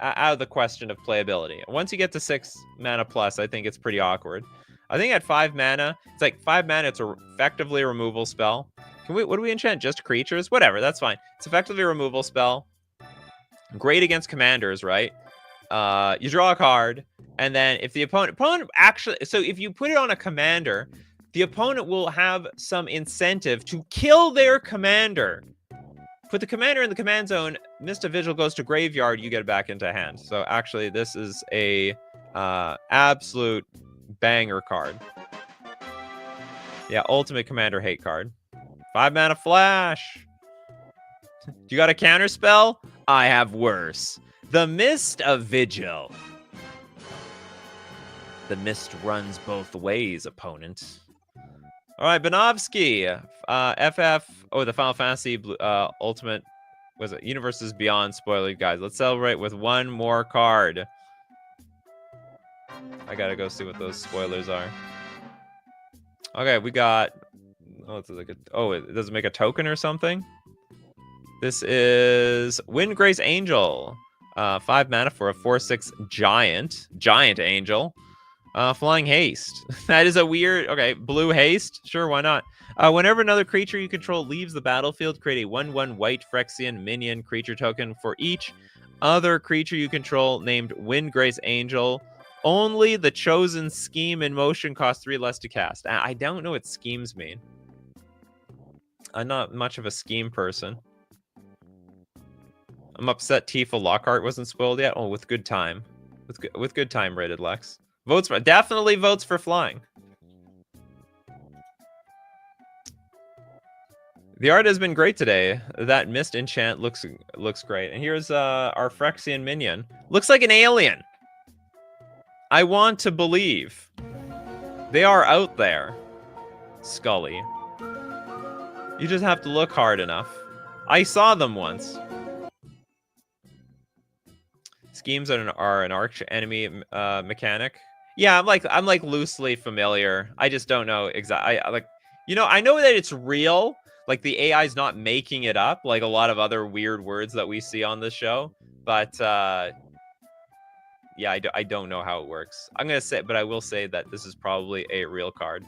the question of playability. Once you get to 6 mana plus, I think it's pretty awkward. I think at 5 mana, it's like 5 mana, it's effectively a removal spell. What do we enchant? Just creatures? Whatever, that's fine. It's effectively a removal spell. Great against commanders, right? You draw a card, and then if the opponent actually, so if you put it on a commander, the opponent will have some incentive to kill their commander. Put the commander in the command zone, Mist of Vigil goes to graveyard, you get it back into hand. So actually, this is a absolute banger card. Yeah, ultimate commander hate card. 5 mana flash. You got a counter spell? I have worse. The Mist of Vigil. The mist runs both ways, opponent. All right, Banovsky. FF. Oh, the Final Fantasy Ultimate. Was it Universes Beyond spoiler, guys? Let's celebrate with one more card. I gotta go see what those spoilers are. Okay, we got. Oh, it's like it does it make a token or something? This is Windgrace Angel. 5 mana for a 4/6 giant angel. Flying haste. That is a weird. Okay, blue haste. Sure, why not? Whenever another creature you control leaves the battlefield, create a 1/1 white Phyrexian minion creature token for each other creature you control named Windgrace Angel. Only the chosen scheme in motion costs 3 less to cast. I don't know what schemes mean. I'm not much of a scheme person. I'm upset Tifa Lockhart wasn't spoiled yet. Oh, with good time. With good time, rated Lex. Definitely votes for flying. The art has been great today. That mist enchant looks great. And here's our Phyrexian minion. Looks like an alien. I want to believe. They are out there. Scully. You just have to look hard enough. I saw them once. Schemes are an arch enemy mechanic. Yeah, I'm like loosely familiar. I just don't know exactly. I know that it's real. Like the AI is not making it up, like a lot of other weird words that we see on this show. But yeah, I don't know how it works. But I will say that this is probably a real card.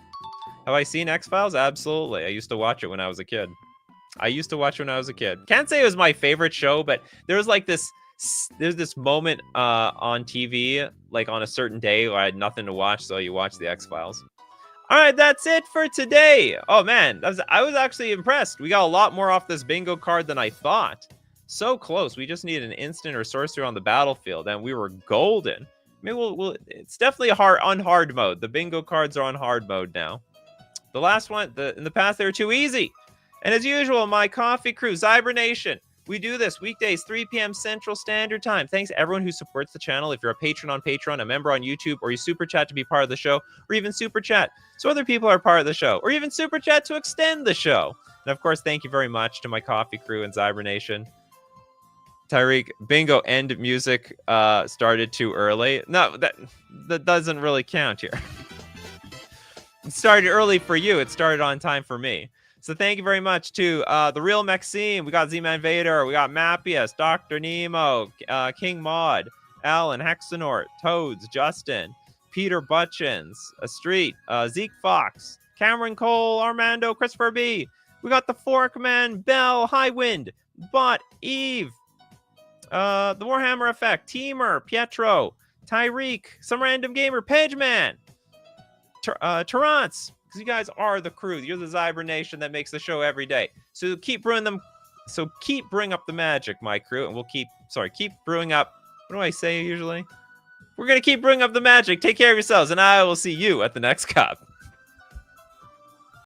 Have I seen X-Files? Absolutely. I used to watch it when I was a kid. Can't say it was my favorite show, but there's this moment on TV, like on a certain day where I had nothing to watch, so you watch the X-Files. All right, that's it for today. Oh man, I was actually impressed. We got a lot more off this bingo card than I thought. So close. We just need an instant or sorcerer on the battlefield, and we were golden. Maybe it's definitely on hard mode. The bingo cards are on hard mode now. The last one, in the past, they were too easy. And as usual, my coffee crew, Zybernation. We do this weekdays, 3 p.m. Central Standard Time. Thanks to everyone who supports the channel. If you're a patron on Patreon, a member on YouTube, or you super chat to be part of the show, or even super chat so other people are part of the show, or even super chat to extend the show. And of course, thank you very much to my coffee crew and Zybernation. Tyreek, bingo end music started too early. No, that doesn't really count here. It started early for you. It started on time for me. So thank you very much to the real Maxime. We got Z-Man Vader. We got Mappius, Dr. Nemo, King Maud, Alan, Hexanort, Toads, Justin, Peter Butchins, Street, Zeke Fox, Cameron Cole, Armando, Christopher B. We got the Forkman, Bell, Highwind, Bot, Eve, the Warhammer Effect, Teamer, Pietro, Tyreek, Some Random Gamer, Pageman, Terrance. You guys are the crew. You're the Zybernation that makes the show every day. So keep brewing up the magic, my crew, and we'll keep brewing up. What do I say usually? We're gonna keep brewing up the magic. Take care of yourselves, and I will see you at the next cup.